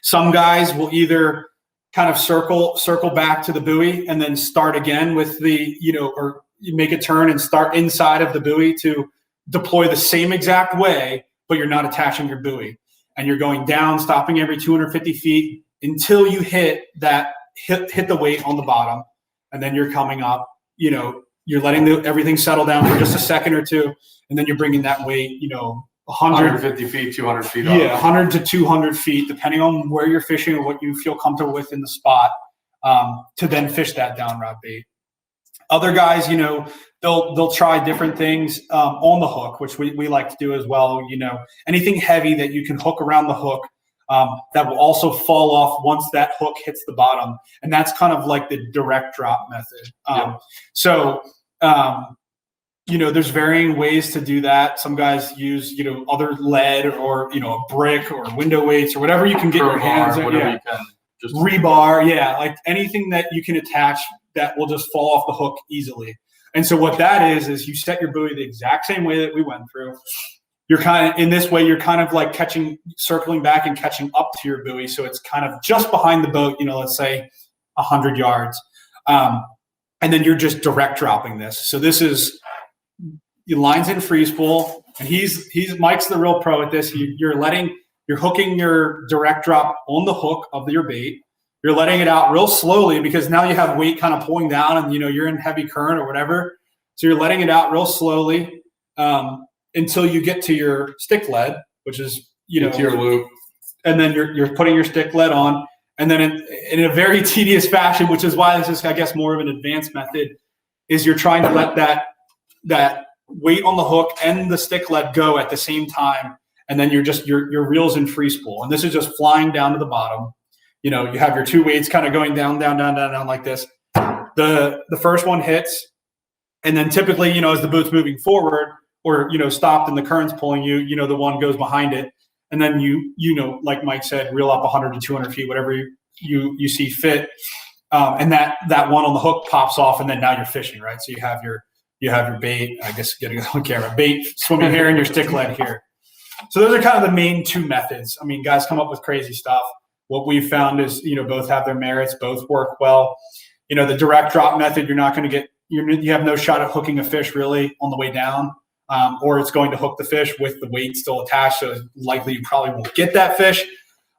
some guys will either kind of circle back to the buoy and then start again with or you make a turn and start inside of the buoy to deploy the same exact way, but you're not attaching your buoy. And you're going down, stopping every 250 feet until you hit the weight on the bottom. And then you're coming up, you're letting everything settle down for just a second or two, and then you're bringing that weight, 150 feet, 200 feet. Yeah, 100 to 200 feet, depending on where you're fishing or what you feel comfortable with in the spot, to then fish that down rod bait. Other guys, they'll try different things on the hook, which we like to do as well. Anything heavy that you can hook around the hook that will also fall off once that hook hits the bottom. And that's kind of like the direct drop method. There's varying ways to do that. Some guys use, other lead or, a brick or window weights or whatever you can get your hands on. Yeah. Just rebar. Yeah. Like anything that you can attach that will just fall off the hook easily. And so what that is you set your buoy the exact same way that we went through. You're kind of in this way, you're kind of like circling back and catching up to your buoy. So it's kind of just behind the boat, let's say 100 yards. And then you're just direct dropping this. So this is your lines in free spool, and Mike's the real pro at this. You're hooking your direct drop on the hook of your bait. You're letting it out real slowly because now you have weight kind of pulling down and, you're in heavy current or whatever. So you're letting it out real slowly until you get to your stick lead, which is, to your loop. And then you're putting your stick lead on. And then in a very tedious fashion, which is why this is, I guess, more of an advanced method, is you're trying to let that weight on the hook and the stick lead go at the same time. And then your reel's in free spool. And this is just flying down to the bottom. You have your two weights kind of going down like this. The first one hits. And then typically, as the boat's moving forward or, stopped and the current's pulling you, the one goes behind it. And then like Mike said, reel up 100 to 200 feet, whatever you see fit. And that one on the hook pops off, and then now you're fishing, right? So you have your bait, I guess, getting on camera, bait swimming here and your stick lead here. So those are kind of the main two methods. I mean, guys come up with crazy stuff. What we've found is, both have their merits, both work well. The direct drop method, you're not going to get, you have no shot at hooking a fish really on the way down. Or it's going to hook the fish with the weight still attached, so it's likely you probably won't get that fish.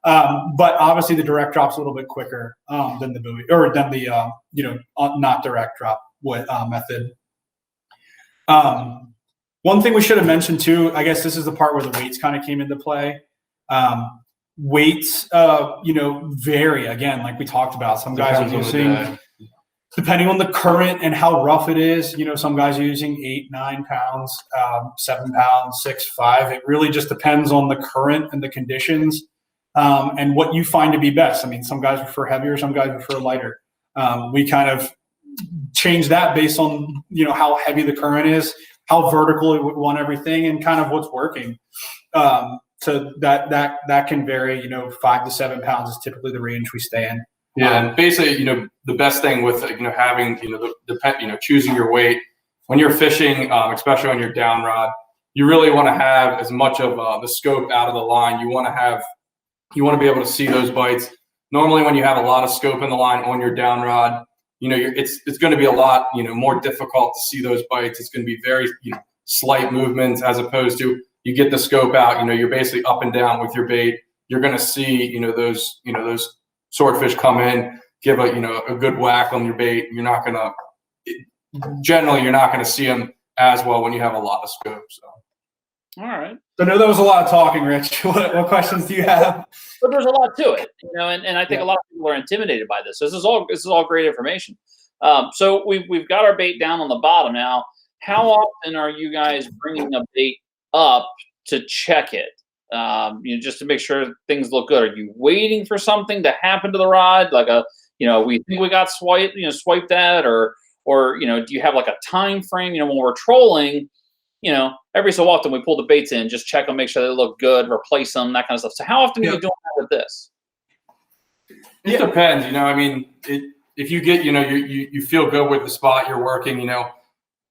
But obviously the direct drop's a little bit quicker than the buoy, or than the not direct drop method. One thing we should have mentioned too, I guess this is the part where the weights kind of came into play. Weights, vary again, like we talked about. Some guys are using, depending on the current and how rough it is, some guys are using 8, 9 pounds, 7 pounds, 6, 5. It really just depends on the current and the conditions and what you find to be best. I mean, some guys prefer heavier, some guys prefer lighter. We kind of change that based on, how heavy the current is, how vertical we want everything, and kind of what's working. So that can vary. 5 to 7 pounds is typically the range we stay in. Yeah, and basically, the best thing with having choosing your weight when you're fishing, especially on your down rod, you really want to have as much of the scope out of the line. You want to be able to see those bites. Normally, when you have a lot of scope in the line on your down rod, it's going to be a lot more difficult to see those bites. It's going to be very slight movements as opposed to you get the scope out. You're basically up and down with your bait. You're going to see those swordfish come in, give a good whack on your bait. You're not going to see them as well when you have a lot of scope. So. All right. So I know that was a lot of talking, Rich. What questions do you have? But there's a lot to it, and I think a lot of people are intimidated by this. This is all great information. So we've got our bait down on the bottom now. How often are you guys bringing a bait up to check it? Just to make sure things look good. Are you waiting for something to happen to the rod, like we think we got swiped at, or do you have like a time frame? When we're trolling, every so often we pull the baits in, just check them, make sure they look good, replace them, that kind of stuff. So how often are you doing that with this? It depends. If you get you feel good with the spot you're working,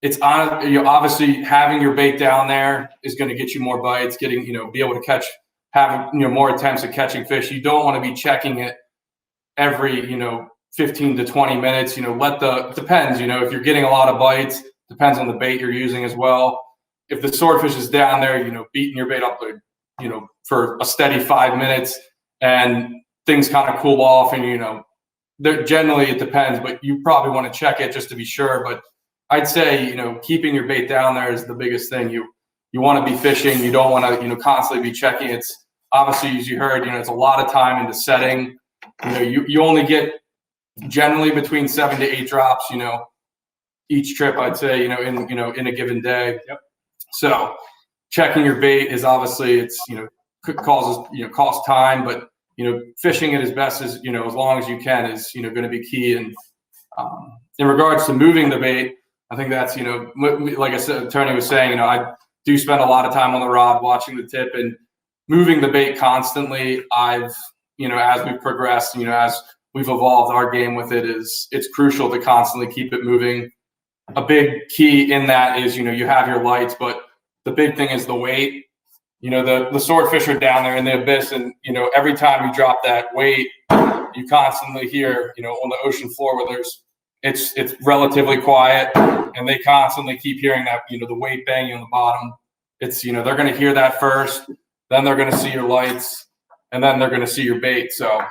it's on. Obviously having your bait down there is going to get you more bites, getting be able to have more attempts at catching fish. You don't want to be checking it every 15 to 20 minutes. Depends. If you're getting a lot of bites, depends on the bait you're using as well. If the swordfish is down there, beating your bait up, for a steady 5 minutes, and things kind of cool off, and generally it depends, but you probably want to check it just to be sure. But I'd say keeping your bait down there is the biggest thing. You want to be fishing. You don't want to constantly be checking. It's obviously, as you heard, it's a lot of time into setting. You only get generally between 7 to 8 drops. Each trip, I'd say, in a given day. Yep. So checking your bait is obviously costs time, but fishing it as best as as long as you can is going to be key. And in regards to moving the bait, I think that's like I said, Tony was saying, I do spend a lot of time on the rod watching the tip and moving the bait constantly. I've as we've progressed, as we've evolved our game with it, it's crucial to constantly keep it moving. A big key in that is, you have your lights, but the big thing is the weight. The swordfish are down there in the abyss, and, every time you drop that weight, you constantly hear, on the ocean floor where it's relatively quiet, and they constantly keep hearing that, the weight banging on the bottom. It's, they're going to hear that first, then they're going to see your lights, and then they're going to see your bait. So,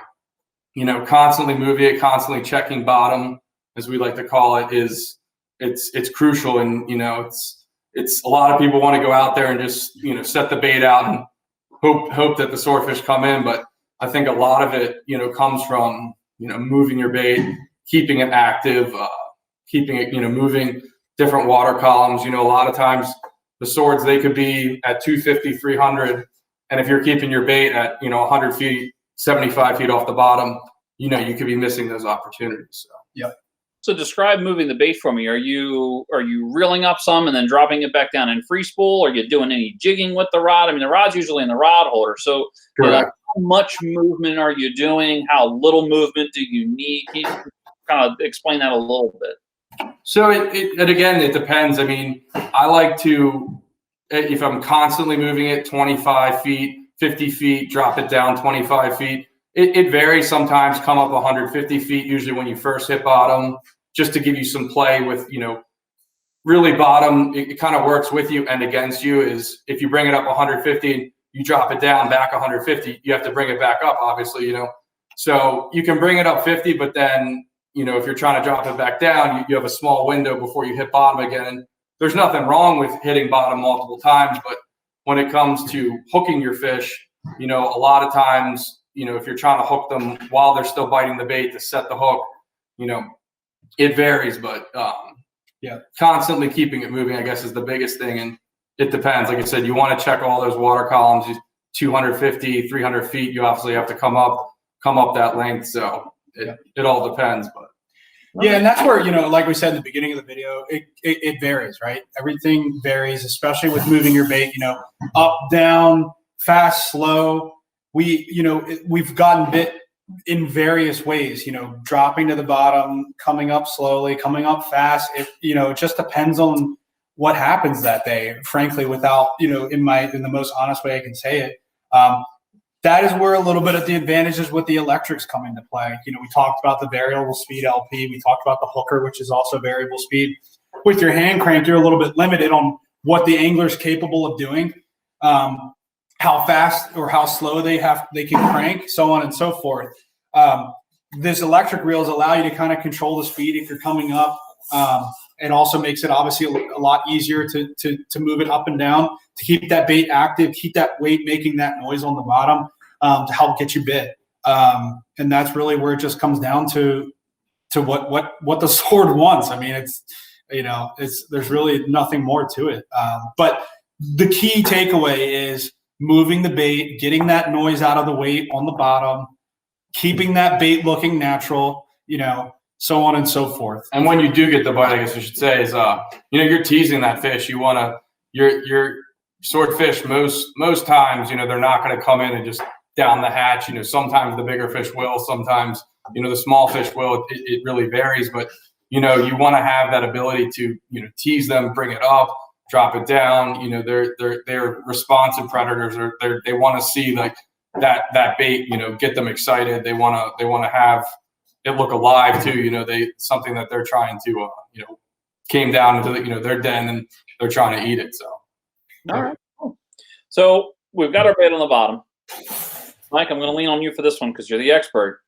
constantly moving it, constantly checking bottom, as we like to call it, it's crucial. And it's a lot of people want to go out there and just set the bait out and hope that the swordfish come in, but I think a lot of it comes from moving your bait, keeping it active, keeping it moving, different water columns. A lot of times the swords, they could be at 250, 300, and if you're keeping your bait at 100 feet, 75 feet off the bottom, you could be missing those opportunities. So yeah. So describe moving the bait for me. Are you reeling up some and then dropping it back down in free spool? Are you doing any jigging with the rod? I mean, the rod's usually in the rod holder. So how much movement are you doing? How little movement do you need? Can you kind of explain that a little bit? So it again, it depends. I mean, I like to, if I'm constantly moving it 25 feet, 50 feet, drop it down 25 feet. It varies. Sometimes come up 150 feet, usually when you first hit bottom, just to give you some play with, really bottom. It kind of works with you and against you. Is if you bring it up 150, you drop it down back 150, you have to bring it back up, obviously, So you can bring it up 50, but then, if you're trying to drop it back down, you have a small window before you hit bottom again. And there's nothing wrong with hitting bottom multiple times, but when it comes to hooking your fish, a lot of times, if you're trying to hook them while they're still biting the bait to set the hook, it varies, but constantly keeping it moving, I guess, is the biggest thing. And it depends. Like I said, you want to check all those water columns, 250, 300 feet, you obviously have to come up that length. So it all depends, but. Yeah, and that's where, like we said in the beginning of the video, it varies, right? Everything varies, especially with moving your bait, up, down, fast, slow. We've gotten bit in various ways, dropping to the bottom, coming up slowly, coming up fast. It just depends on what happens that day, frankly, without, in the most honest way I can say it. That is where a little bit of the advantages with the electrics come into play. We talked about the variable speed LP. We talked about the hooker, which is also variable speed. With your hand crank, you're a little bit limited on what the angler's capable of doing. How fast or how slow they can crank, so on and so forth. This electric reels allow you to kind of control the speed if you're coming up. It also makes it obviously a lot easier to move it up and down, to keep that bait active, keep that weight making that noise on the bottom, to help get you bit. And that's really where it just comes down to what the sword wants. I mean, there's really nothing more to it. But the key takeaway is moving the bait, getting that noise out of the weight on the bottom, keeping that bait looking natural, so on and so forth. And when you do get the bite, I guess I should say is, you're teasing that fish. You want to, your swordfish most times, they're not going to come in and just down the hatch. Sometimes the bigger fish will, sometimes, the small fish will. It really varies, but you want to have that ability to, tease them, bring it up, drop it down. They're responsive predators, or they want to see like that bait, get them excited. They want to have it look alive too. Something that they're trying to, came down into their den and they're trying to eat it. So. All right. Cool. So we've got our bait on the bottom. Mike, I'm going to lean on you for this one because you're the expert.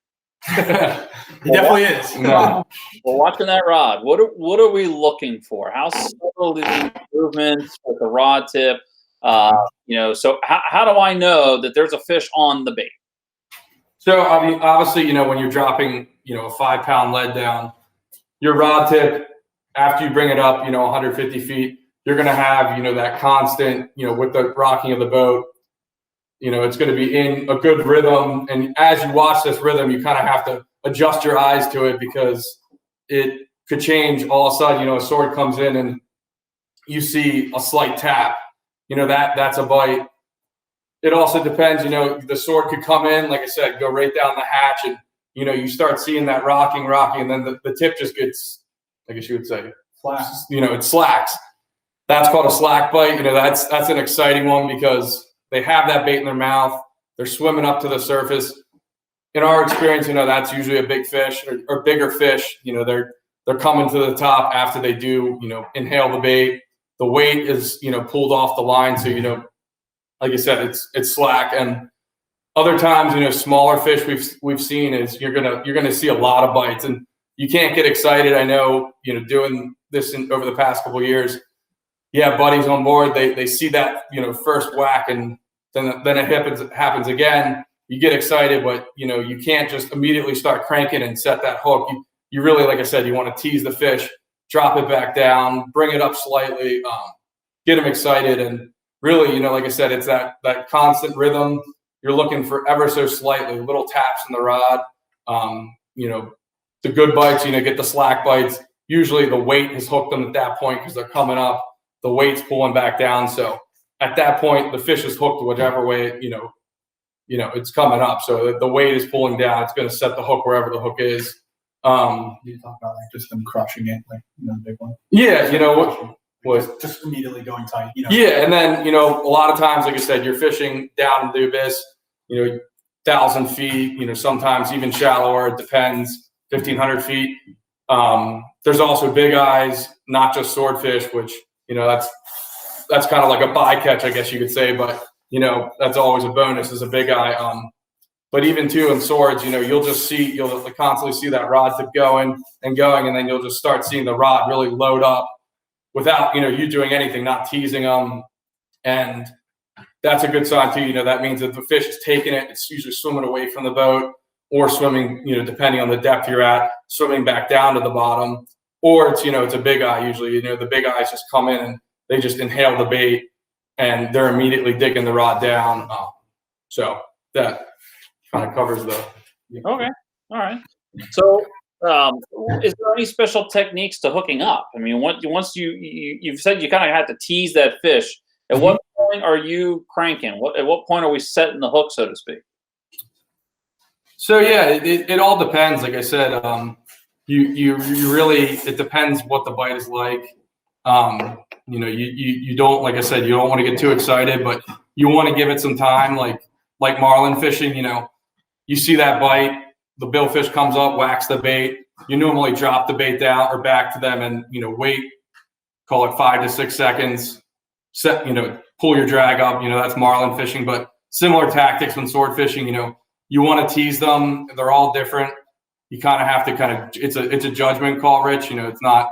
He definitely is. We're watching that rod. What are we looking for? How subtle is the movements with the rod tip? So how do I know that there's a fish on the bait? So I mean, obviously, when you're dropping, a 5-pound lead down, your rod tip, after you bring it up, 150 feet, you're going to have, that constant, with the rocking of the boat, it's going to be in a good rhythm. And as you watch this rhythm, you kind of have to adjust your eyes to it because it could change all of a sudden. A sword comes in and you see a slight tap, that's a bite. It also depends, the sword could come in, like I said, go right down the hatch and, you start seeing that rocking, and then the tip just gets, I guess you would say, it slacks. That's called a slack bite. That's an exciting one because they have that bait in their mouth. They're swimming up to the surface. In our experience, that's usually a big fish or bigger fish. They're coming to the top after they do, inhale the bait. The weight is, pulled off the line. So, like you said, it's slack. And other times, smaller fish we've seen is you're gonna see a lot of bites, and you can't get excited. I know, doing this over the past couple of years, buddies on board, they see that, first whack, and then it happens again. You get excited, but you can't just immediately start cranking and set that hook. You really, like I said, you want to tease the fish, drop it back down, bring it up slightly, get them excited, and really, like I said, it's that constant rhythm. You're looking for ever so slightly little taps in the rod. The good bites, get the slack bites. Usually the weight has hooked them at that point because they're coming up. The weight's pulling back down. So at that point, the fish is hooked whichever way, it's coming up. So the weight is pulling down. It's going to set the hook wherever the hook is. You talk about just them crushing it, the big one. Yeah, what just immediately going tight. Yeah, and then a lot of times, like I said, you're fishing down in the abyss. 1,000 feet. Sometimes even shallower. It depends. 1,500 feet. There's also big eyes, not just swordfish, which that's kind of like a bycatch, I guess you could say. But that's always a bonus is a big eye. But even too in swords, you'll constantly see that rod tip going, and then you'll just start seeing the rod really load up without you doing anything, not teasing them, and that's a good sign too. That means that the fish is taking it. It's usually swimming away from the boat, or swimming, depending on the depth you're at, swimming back down to the bottom, or it's it's a big eye. Usually, the big eyes just come in and they just inhale the bait, and they're immediately digging the rod down. So that kind of covers the. Okay. All right. So, is there any special techniques to hooking up? I mean, once you've said you kind of had to tease that fish, at what point are you cranking? At what point are we setting the hook, so to speak? So yeah, it all depends. Like I said, you really, it depends what the bite is like. You don't, like I said, you don't want to get too excited, but you want to give it some time. Like marlin fishing, you see that bite, the billfish comes up, whacks the bait. You normally drop the bait down or back to them and, wait, call it 5 to 6 seconds, pull your drag up, that's marlin fishing, but similar tactics when sword fishing, you want to tease them. They're all different. You kind of have to it's a judgment call, Rich. It's not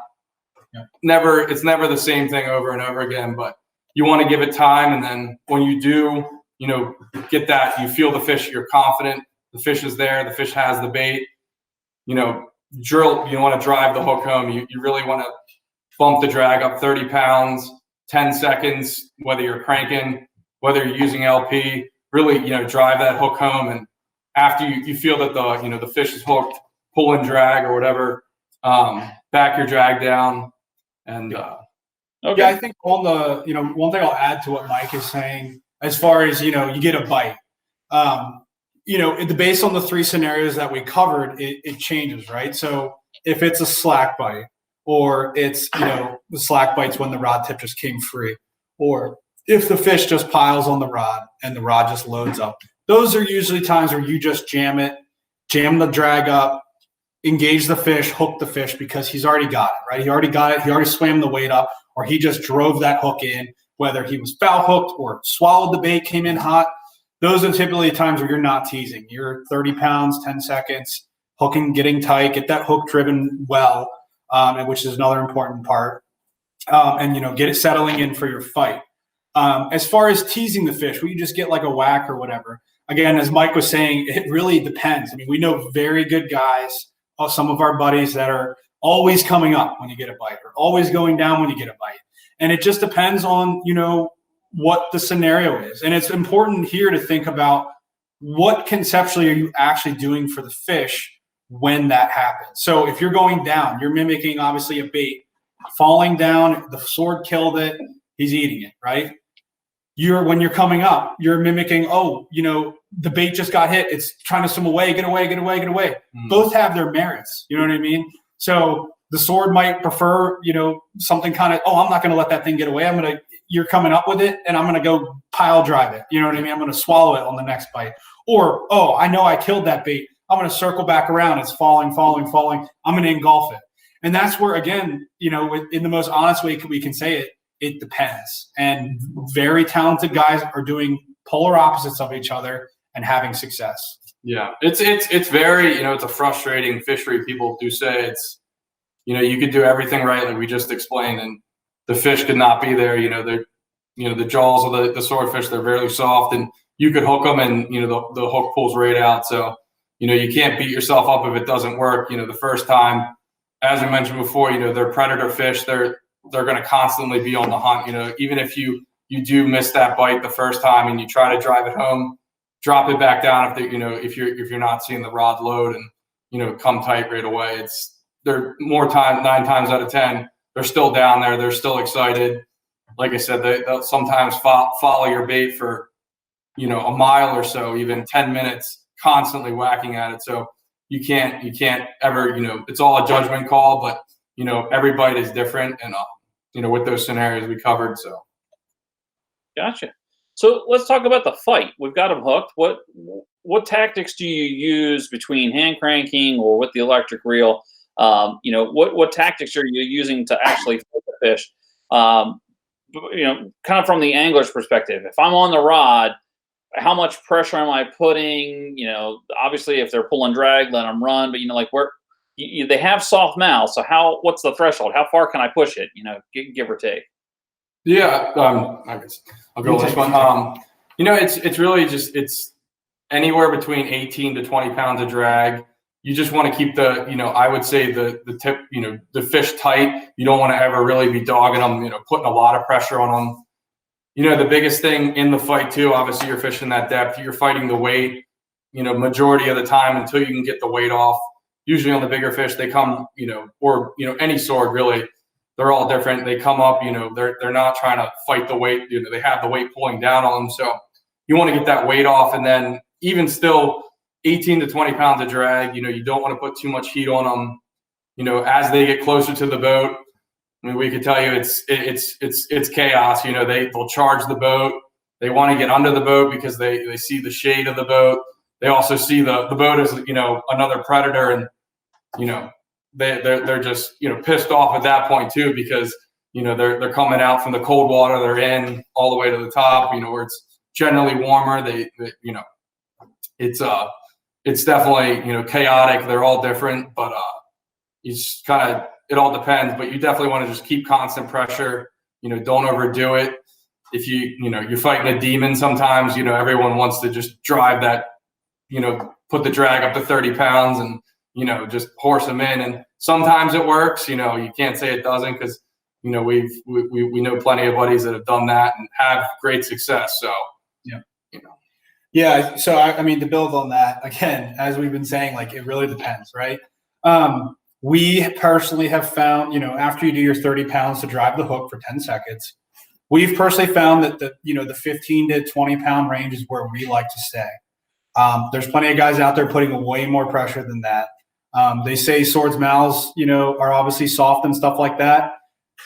it's never the same thing over and over again, but you want to give it time. And then when you do, get that, you feel the fish, you're confident, the fish is there, the fish has the bait, drill, you want to drive the hook home. You really want to bump the drag up 30 pounds, 10 seconds, whether you're cranking, whether you're using LP, really, drive that hook home. And after you feel that the fish is hooked, pull and drag or whatever, back your drag down. And okay. Yeah, I think on the, one thing I'll add to what Mike is saying, as far as, you get a bite, based on the 3 scenarios that we covered, it changes, right? So if it's a slack bite, or it's, the slack bites when the rod tip just came free, or if the fish just piles on the rod and the rod just loads up, those are usually times where you just jam the drag up, engage the fish, hook the fish, because he's already got it, right? He already got it. He already swam the weight up, or he just drove that hook in, whether he was foul hooked or swallowed the bait, came in hot. Those are typically times where you're not teasing. You're 30 pounds, 10 seconds, hooking, getting tight, get that hook driven well, which is another important part. And, get it settling in for your fight. As far as teasing the fish, will you just get like a whack or whatever? Again, as Mike was saying, it really depends. I mean, we know very good guys, some of our buddies that are always coming up when you get a bite, or always going down when you get a bite. And it just depends on, what the scenario is. And it's important here to think about what conceptually are you actually doing for the fish when that happens. So if you're going down, you're mimicking obviously a bait, falling down, the sword killed it, he's eating it, right? When you're coming up, you're mimicking, the bait just got hit, it's trying to swim away, get away. Both have their merits, you know what I mean? So the sword might prefer, something kind of, I'm not going to let that thing get away. You're coming up with it and I'm going to go pile drive it. You know what I mean? I'm going to swallow it on the next bite. Or, I know I killed that bait. I'm going to circle back around. It's falling. I'm going to engulf it. And that's where, again, in the most honest way we can say it, it depends. And very talented guys are doing polar opposites of each other and having success. Yeah, it's very, it's a frustrating fishery. People do say it's, you could do everything right, like we just explained, and the fish could not be there. The jaws of the swordfish, they're very soft, and you could hook them, and the hook pulls right out. So you can't beat yourself up if it doesn't work. The first time, as we mentioned before, they're predator fish. They're going to constantly be on the hunt. Even if you do miss that bite the first time and you try to drive it home, drop it back down if you're not seeing the rod load and come tight right away. They're 9 times out of 10 they're still down there. They're still excited. Like I said, they'll sometimes follow your bait for a mile or so, even 10 minutes, constantly whacking at it. So you can't ever it's all a judgment call, but every bite is different, and with those scenarios we covered. So gotcha. So let's talk about the fight. We've got them hooked. What tactics do you use between hand cranking or with the electric reel? What tactics are you using to actually fight the fish? Kind of from the angler's perspective. If I'm on the rod, how much pressure am I putting? Obviously, if they're pulling drag, let them run. But they have soft mouths. So what's the threshold? How far can I push it? Give or take. Yeah, I guess I'll go with this one. It's really just it's anywhere between 18 to 20 pounds of drag. You just want to keep I would say the tip, the fish tight. You don't want to ever really be dogging them, putting a lot of pressure on them. The biggest thing in the fight too, obviously you're fishing that depth, you're fighting the weight, majority of the time until you can get the weight off. Usually on the bigger fish, they come, or any sword really, they're all different. They come up, they're not trying to fight the weight. They have the weight pulling down on them. So you want to get that weight off. And then even still 18 to 20 pounds of drag, you don't want to put too much heat on them. As they get closer to the boat, I mean, we could tell you it's chaos. They'll charge the boat. They want to get under the boat because they see the shade of the boat. They also see the boat as, another predator, and, they're just, pissed off at that point too, because, they're coming out from the cold water they're in all the way to the top, where it's generally warmer. It's definitely, chaotic. They're all different, but you just kind of, it all depends, but you definitely want to just keep constant pressure, don't overdo it. If you're fighting a demon sometimes, everyone wants to just drive that, put the drag up to 30 pounds and, just horse them in. And sometimes it works, you can't say it doesn't, because, we know plenty of buddies that have done that and have great success. So, yeah. Yeah. So, I mean, to build on that, again, as we've been saying, like, it really depends, right? We personally have found, after you do your 30 pounds to drive the hook for 10 seconds, we've personally found that the 15 to 20 pound range is where we like to stay. There's plenty of guys out there putting way more pressure than that. They say swords mouths, are obviously soft and stuff like that.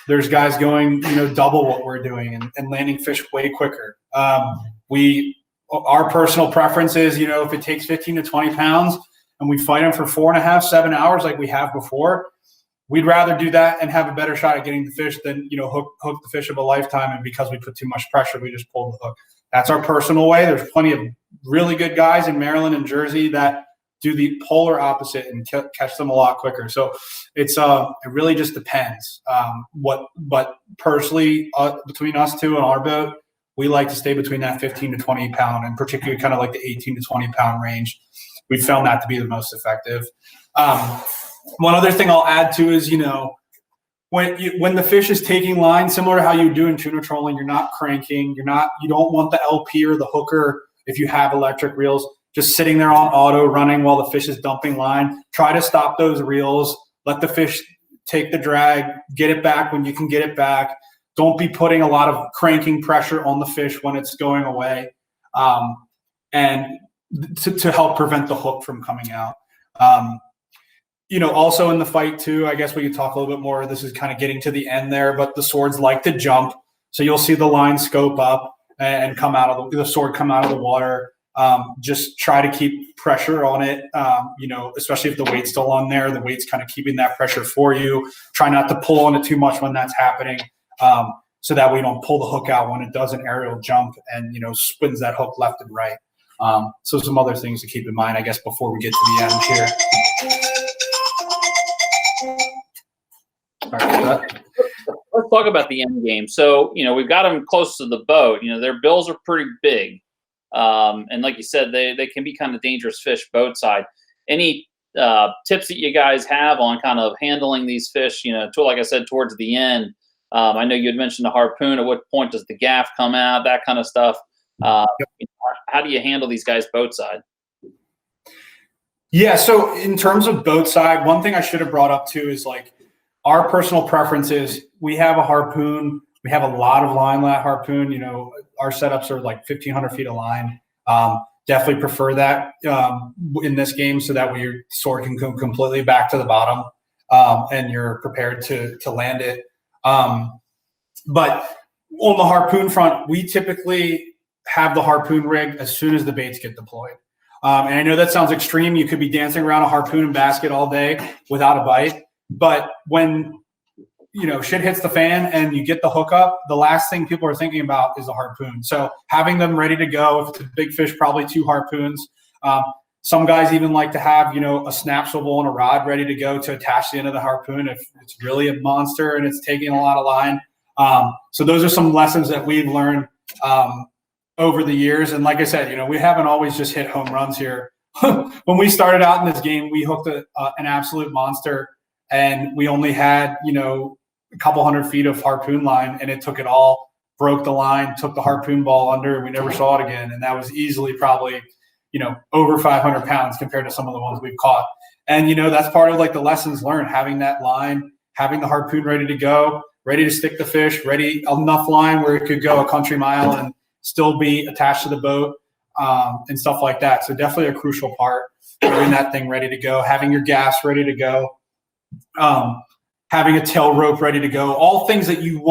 There's guys going, double what we're doing and landing fish way quicker. Our personal preference is, if it takes 15 to 20 pounds and we fight them for 4.5, 7 hours like we have before, we'd rather do that and have a better shot at getting the fish than, hook the fish of a lifetime. And because we put too much pressure, we just pull the hook. That's our personal way. There's plenty of really good guys in Maryland and Jersey that do the polar opposite and catch them a lot quicker. So it really just depends. But personally, between us two and our boat, we like to stay between that 15 to 20 pound, and particularly kind of like the 18 to 20 pound range. We found that to be the most effective. One other thing I'll add to is, when the fish is taking line, similar to how you do in tuna trolling, you're not cranking, you don't want the LP or the hooker, if you have electric reels, just sitting there on auto running while the fish is dumping line. Try to stop those reels, let the fish take the drag, get it back when you can get it back. Don't be putting a lot of cranking pressure on the fish when it's going away, and to help prevent the hook from coming out. Also in the fight too, I guess we could talk a little bit more. This is kind of getting to the end there, but the swords like to jump. So you'll see the line scope up and come out of the sword come out of the water. Just try to keep pressure on it. Especially if the weight's still on there, the weight's kind of keeping that pressure for you. Try not to pull on it too much when that's happening. So that we don't pull the hook out when it does an aerial jump and, spins that hook left and right. So some other things to keep in mind, I guess, before we get to the end here. Let's talk about the end game. So, we've got them close to the boat. Their bills are pretty big. And like you said, they can be kind of dangerous fish boat side. Any tips that you guys have on kind of handling these fish, like I said, towards the end? I know you had mentioned the harpoon. At what point does the gaff come out? That kind of stuff. How do you handle these guys boat side? Yeah, so in terms of boat side, one thing I should have brought up too is like our personal preference is we have a harpoon. We have a lot of line lat harpoon. Our setups are like 1,500 feet of line. Definitely prefer that in this game so that way your sword can come completely back to the bottom and you're prepared to land it. But on the harpoon front, we typically have the harpoon rig as soon as the baits get deployed. And I know that sounds extreme. You could be dancing around a harpoon and basket all day without a bite. But when, shit hits the fan and you get the hook up, the last thing people are thinking about is a harpoon. So having them ready to go, if it's a big fish, probably 2 harpoons. Some guys even like to have, a snap swivel and a rod ready to go to attach the end of the harpoon if it's really a monster and it's taking a lot of line. So those are some lessons that we've learned over the years. And like I said, we haven't always just hit home runs here. When we started out in this game, we hooked an absolute monster, and we only had, a couple hundred feet of harpoon line, and it took it all, broke the line, took the harpoon ball under, and we never saw it again. And that was easily probably, over 500 pounds compared to some of the ones we've caught. And, that's part of like the lessons learned, having that line, having the harpoon ready to go, ready to stick the fish, ready enough line where it could go a country mile and still be attached to the boat, and stuff like that. So definitely a crucial part, having that thing ready to go, having your gas ready to go, having a tail rope ready to go, all things that you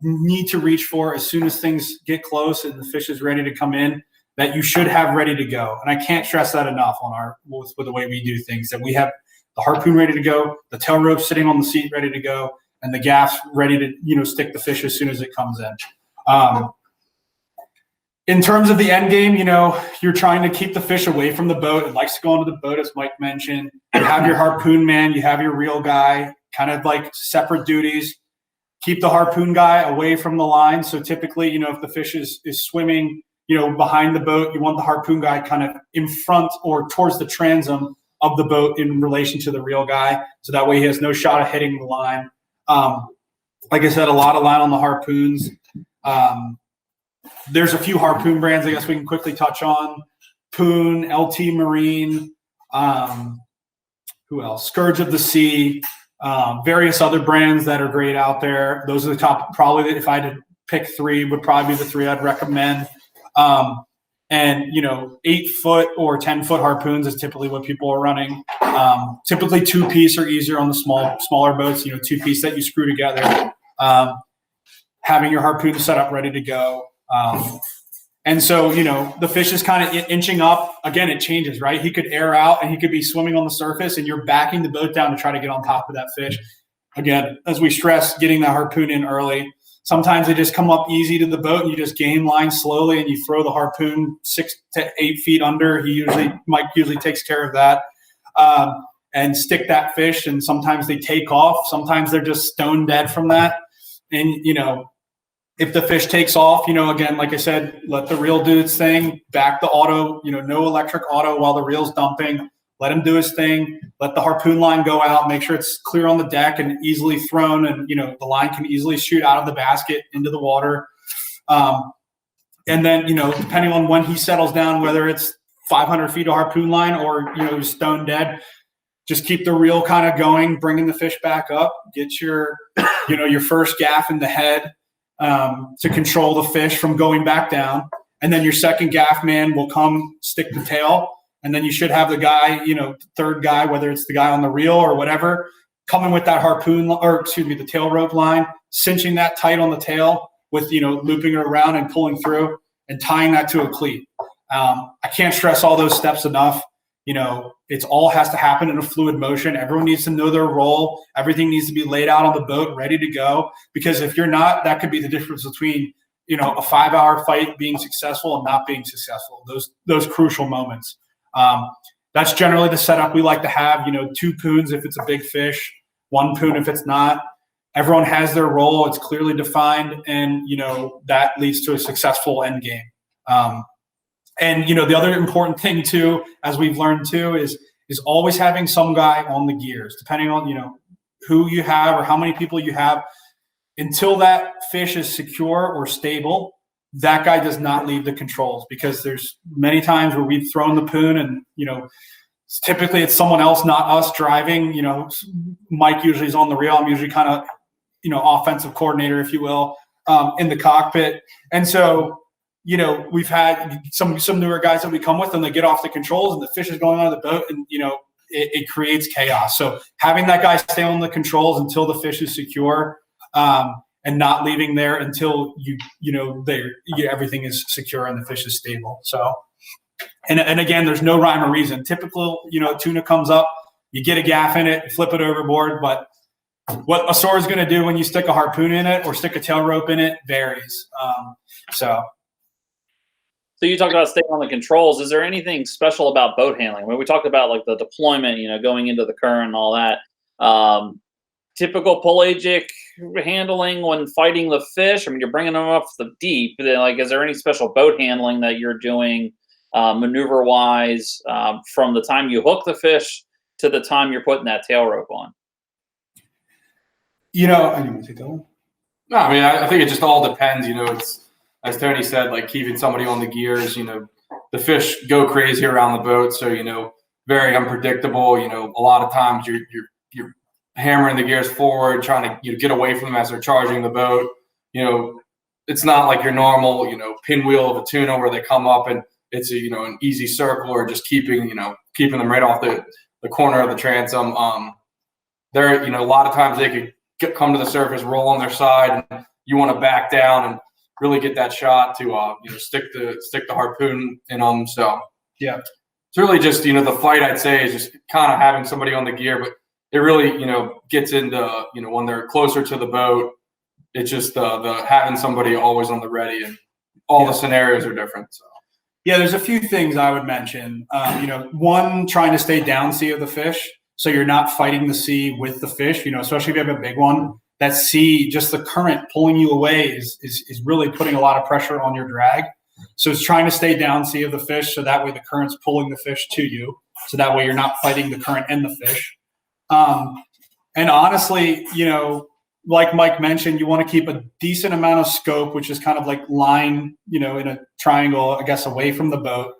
need to reach for as soon as things get close and the fish is ready to come in, that you should have ready to go. And I can't stress that enough with the way we do things, that we have the harpoon ready to go, the tail rope sitting on the seat ready to go, and the gas ready to, stick the fish as soon as it comes in. In terms of the end game, you're trying to keep the fish away from the boat. It likes to go onto the boat, as Mike mentioned. You have your harpoon man, you have your reel guy, kind of like separate duties. Keep the harpoon guy away from the line. So typically, if the fish is swimming, behind the boat, you want the harpoon guy kind of in front or towards the transom of the boat in relation to the reel guy. So that way he has no shot of hitting the line. Like I said, a lot of line on the harpoons. There's a few harpoon brands I guess we can quickly touch on. Poon, LT Marine, who else? Scourge of the Sea, various other brands that are great out there. Those are the top, probably if I had to pick three, would probably be the three I'd recommend. And 8-foot or 10-foot harpoons is typically what people are running. Typically 2-piece or easier on the smaller boats, 2-piece that you screw together. Having your harpoon set up ready to go. And so, the fish is kind of inching up. Again, it changes, right? He could air out and he could be swimming on the surface and you're backing the boat down to try to get on top of that fish. Again, as we stress, getting the harpoon in early. Sometimes they just come up easy to the boat and you just gain line slowly and you throw the harpoon 6 to 8 feet under. Mike usually takes care of that, and stick that fish. And sometimes they take off. Sometimes they're just stone dead from that. And, if the fish takes off, again, like I said, let the reel do its thing, back the auto, no electric auto while the reel's dumping, let him do his thing, let the harpoon line go out, make sure it's clear on the deck and easily thrown. And, the line can easily shoot out of the basket into the water. And then, depending on when he settles down, whether it's 500 feet of harpoon line or, stone dead, just keep the reel kind of going, bringing the fish back up, get your, your first gaff in the head, to control the fish from going back down. And then your second gaff man will come stick the tail. And then you should have the guy, the third guy, whether it's the guy on the reel or whatever, coming with that the tail rope line, cinching that tight on the tail with, looping it around and pulling through and tying that to a cleat. I can't stress all those steps enough. It's all has to happen in a fluid motion. Everyone needs to know their role. Everything needs to be laid out on the boat, ready to go. Because if you're not, that could be the difference between, a 5-hour fight being successful and not being successful. Those crucial moments. That's generally the setup we like to have. 2 poons if it's a big fish, 1 poon if it's not. Everyone has their role. It's clearly defined, and that leads to a successful end game. And the other important thing too, as we've learned too, is always having some guy on the gears, depending on who you have or how many people you have. Until that fish is secure or stable, that guy does not leave the controls, because there's many times where we've thrown the poon and typically it's someone else, not us, driving. Mike usually is on the reel. I'm usually kind of offensive coordinator, if you will, in the cockpit. And so we've had some newer guys that we come with, and they get off the controls and the fish is going on the boat, and it creates chaos. So having that guy stay on the controls until the fish is secure, and not leaving there until everything is secure and the fish is stable. So, and again, there's no rhyme or reason. Typical, tuna comes up, you get a gaff in it, flip it overboard, but what a sword is going to do when you stick a harpoon in it or stick a tail rope in it varies. So you talked about staying on the controls. Is there anything special about boat handling? When we talked about like the deployment, going into the current and all that, typical pelagic handling when fighting the fish? I mean, you're bringing them off the deep. Is there any special boat handling that you're doing maneuver-wise from the time you hook the fish to the time you're putting that tail rope on? I didn't take that one. No, I mean, I think it just all depends. It's, as Tony said, like keeping somebody on the gears. The fish go crazy around the boat, so very unpredictable. A lot of times you're hammering the gears forward, trying to get away from them as they're charging the boat. It's not like your normal pinwheel of a tuna where they come up and it's an easy circle, or just keeping them right off the corner of the transom. They're a lot of times they could come to the surface, roll on their side, and you want to back down and really get that shot to stick the harpoon in them. So yeah, it's really just the fight, I'd say, is just kind of having somebody on the gear, but it really gets into when they're closer to the boat. It's just the having somebody always on the ready, and all the scenarios are different. So. Yeah, there's a few things I would mention. One, trying to stay down sea of the fish, so you're not fighting the sea with the fish. Especially if you have a big one, that sea, just the current pulling you away is really putting a lot of pressure on your drag. So it's trying to stay down sea of the fish, so that way the current's pulling the fish to you. So that way you're not fighting the current and the fish. And honestly, like Mike mentioned, you want to keep a decent amount of scope, which is kind of like line, in a triangle, I guess, away from the boat,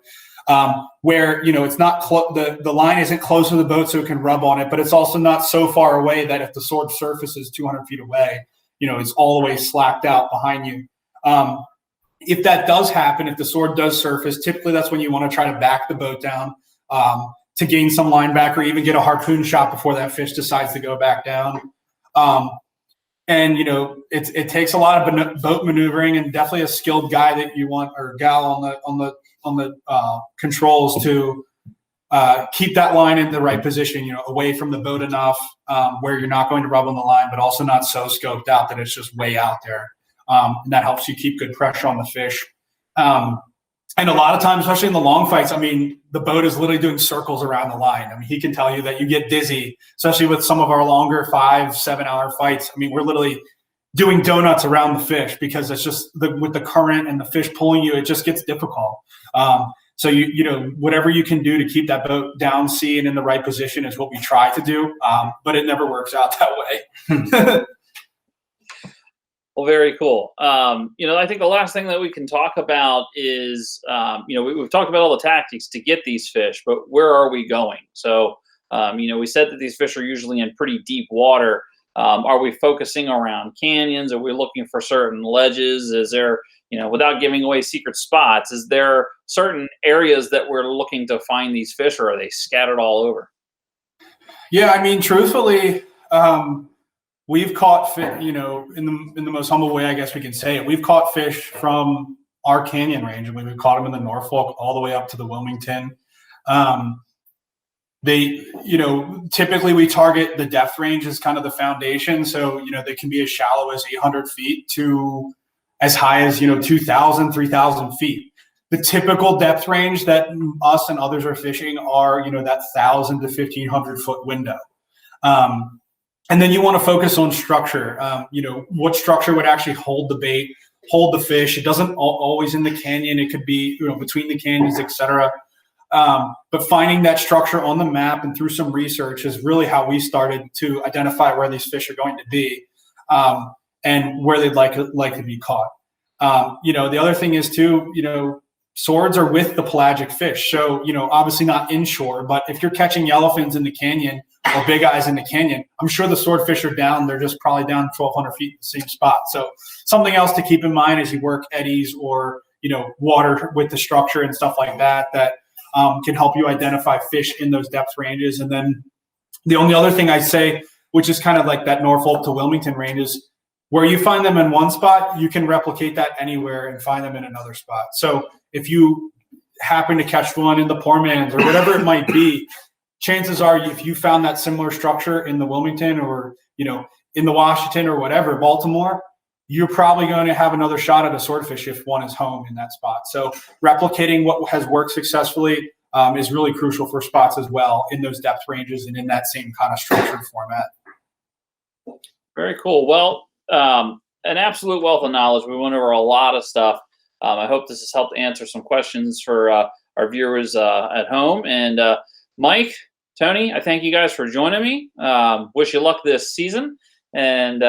where, it's not the line isn't close to the boat so it can rub on it, but it's also not so far away that if the sword surfaces 200 feet away, it's all the way slacked out behind you. If that does happen, if the sword does surface, typically that's when you want to try to back the boat down to gain some line back, or even get a harpoon shot before that fish decides to go back down. And it takes a lot of boat maneuvering, and definitely a skilled guy that you want, or gal on the controls to keep that line in the right position, away from the boat enough where you're not going to rub on the line, but also not so scoped out that it's just way out there. And that helps you keep good pressure on the fish. And a lot of times, especially in the long fights, the boat is literally doing circles around the line. He can tell you that you get dizzy, especially with some of our longer 5-7 hour fights. We're literally doing donuts around the fish because it's just with the current and the fish pulling you, it just gets difficult. So whatever you can do to keep that boat down sea and in the right position is what we try to do. But it never works out that way. Well, very cool. I think the last thing that we can talk about is, we've talked about all the tactics to get these fish, but where are we going? So, we said that these fish are usually in pretty deep water. Are we focusing around canyons? Are we looking for certain ledges? Is there, without giving away secret spots, is there certain areas that we're looking to find these fish, or are they scattered all over? Yeah, truthfully, we've caught fish, in the most humble way, I guess we can say it. We've caught fish from our canyon range. We've caught them in the Norfolk all the way up to the Wilmington. Typically we target the depth range as kind of the foundation. So, they can be as shallow as 800 feet to as high as, 2,000, 3,000 feet. The typical depth range that us and others are fishing are, that 1,000 to 1,500 foot window. And then you want to focus on structure. What structure would actually hold the bait, hold the fish. It doesn't always in the canyon. It could be, between the canyons, etc. But finding that structure on the map and through some research is really how we started to identify where these fish are going to be, and where they'd like to be caught. The other thing is too, swords are with the pelagic fish. So, obviously not inshore, but if you're catching yellowfins in the canyon or big eyes in the canyon, I'm sure the swordfish are down. They're just probably down 1,200 feet in the same spot. So something else to keep in mind as you work eddies or, water with the structure and stuff like that, can help you identify fish in those depth ranges. And then the only other thing I'd say, which is kind of like that Norfolk to Wilmington range, is where you find them in one spot, you can replicate that anywhere and find them in another spot. So if you happen to catch one in the Poor Man's or whatever it might be, chances are if you found that similar structure in the Wilmington or, in the Washington or whatever, Baltimore, you're probably going to have another shot at a swordfish if one is home in that spot. So replicating what has worked successfully is really crucial for spots as well in those depth ranges and in that same kind of structured format. Very cool. Well, an absolute wealth of knowledge. We went over a lot of stuff. I hope this has helped answer some questions for our viewers at home. And Mike, Tony, I thank you guys for joining me. Wish you luck this season. And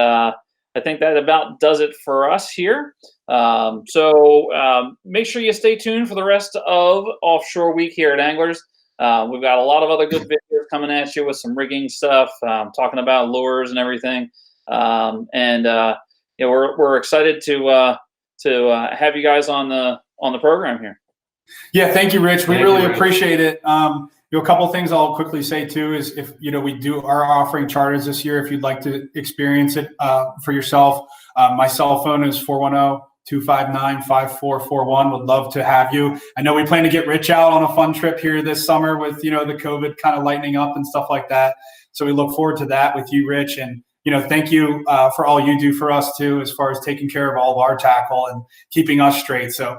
I think that about does it for us here. So make sure you stay tuned for the rest of Offshore Week here at Anglers. We've got a lot of other good videos coming at you with some rigging stuff, talking about lures and everything. We're excited to have you guys on the program here. Yeah, thank you, Rich. We Thank really you, Rich. appreciate it. A couple of things I'll quickly say too is if we are offering charters this year. If you'd like to experience it for yourself, my cell phone is 410-259-5441. Would love to have you. I know we plan to get Rich out on a fun trip here this summer with the COVID kind of lightening up and stuff like that. So we look forward to that with you, Rich. And thank you for all you do for us too, as far as taking care of all of our tackle and keeping us straight. So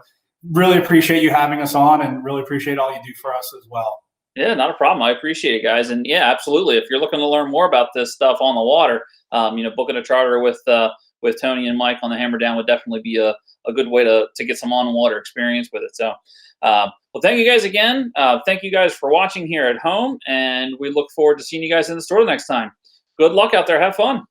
really appreciate you having us on, and really appreciate all you do for us as well. Yeah, not a problem. I appreciate it, guys. And yeah, absolutely. If you're looking to learn more about this stuff on the water, booking a charter with Tony and Mike on the Hammer Down would definitely be a good way to get some on-water experience with it. So, well, thank you guys again. Thank you guys for watching here at home, and we look forward to seeing you guys in the store next time. Good luck out there. Have fun.